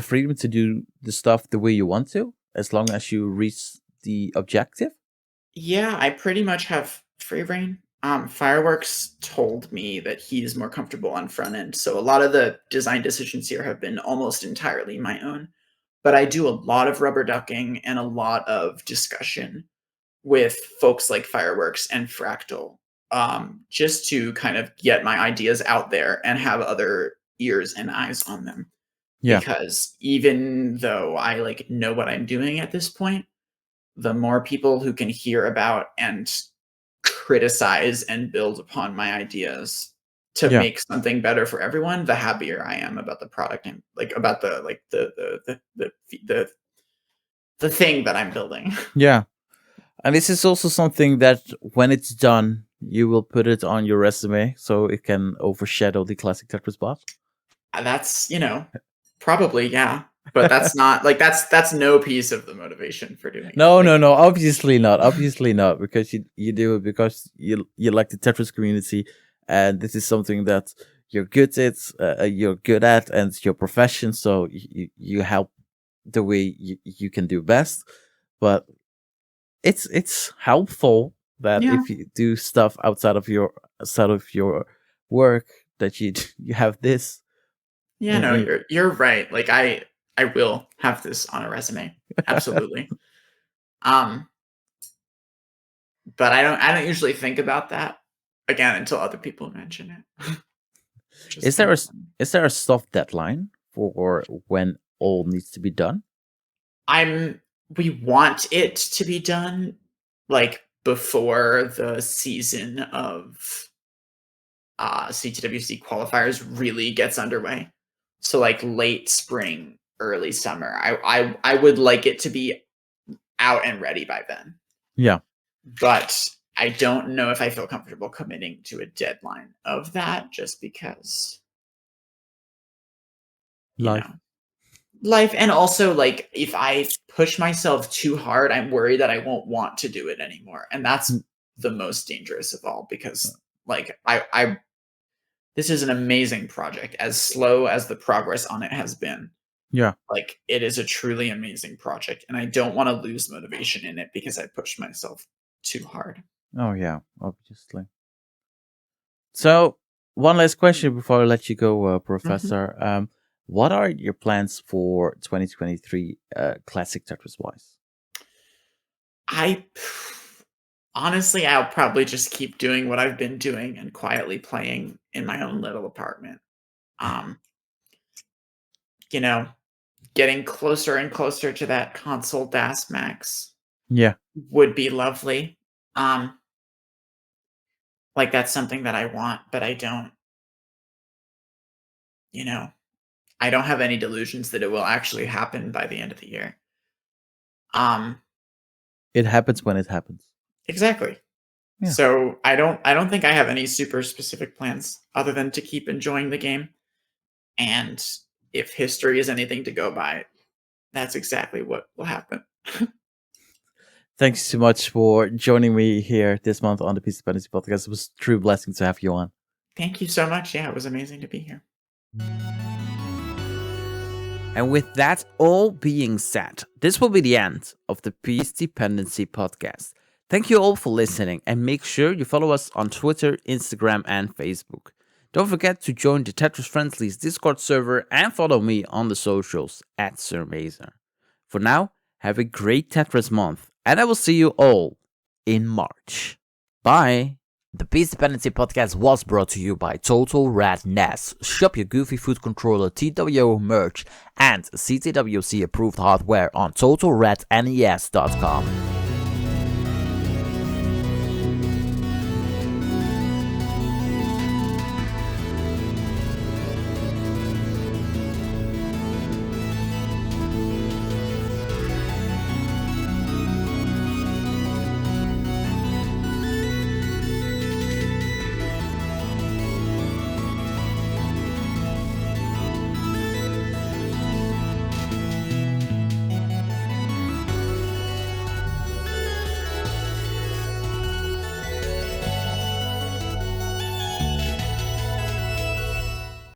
freedom to do the stuff the way you want to, as long as you reach the objective? Yeah, I pretty much have free reign. Fireworks told me that he's more comfortable on front end, so a lot of the design decisions here have been almost entirely my own. But I do a lot of rubber ducking and a lot of discussion with folks like Fireworks and Fractal, just to kind of get my ideas out there and have other ears and eyes on them. Yeah. Because even though I like know what I'm doing at this point, the more people who can hear about and criticize and build upon my ideas to make something better for everyone, the happier I am about the product and like about the thing that I'm building. Yeah. And this is also something that when it's done, you will put it on your resume so it can overshadow the Classic Tetris Bot. That's, probably, yeah. But that's not like that's no piece of the motivation for doing it. No, obviously not, because you do it because you like the Tetris community, and this is something that you're good at, and it's your profession, so you help the way you can do best. But it's helpful that if you do stuff outside of your work, that you have this. Yeah, no, you're right. Like I will have this on a resume. Absolutely. But I don't usually think about that again until other people mention it. Is there a soft deadline for when all needs to be done? We want it to be done like before the season of CTWC qualifiers really gets underway. So like late spring, early summer. I would like it to be out and ready by then. Yeah. But I don't know if I feel comfortable committing to a deadline of that, just because life, and also like if I push myself too hard, I'm worried that I won't want to do it anymore, and that's the most dangerous of all, because like I this is an amazing project, as slow as the progress on it has been. Yeah, like it is a truly amazing project, and I don't want to lose motivation in it because I pushed myself too hard. Oh yeah, obviously. So one last question before I let you go, Professor. What are your plans for 2023 Classic Tetris wise? Honestly, I'll probably just keep doing what I've been doing and quietly playing in my own little apartment. Getting closer and closer to that console DAS Max. Yeah, would be lovely. Like that's something that I want, but I don't. I don't have any delusions that it will actually happen by the end of the year. It happens when it happens. Exactly. Yeah. So I don't think I have any super specific plans other than to keep enjoying the game. And if history is anything to go by, that's exactly what will happen. Thanks so much for joining me here this month on the Dependency podcast. It was a true blessing to have you on. Thank you so much. Yeah, it was amazing to be here. And with that all being said, this will be the end of the Peace Dependency podcast. Thank you all for listening, and make sure you follow us on Twitter, Instagram, and Facebook. Don't forget to join the Tetris Friendly's Discord server and follow me on the socials at Sir Mazer. For now, have a great Tetris month, and I will see you all in March. Bye! The Peace Dependency podcast was brought to you by Total Red NES. Shop your Goofy Food Controller TWO merch and CTWC approved hardware on TotalRedNES.com.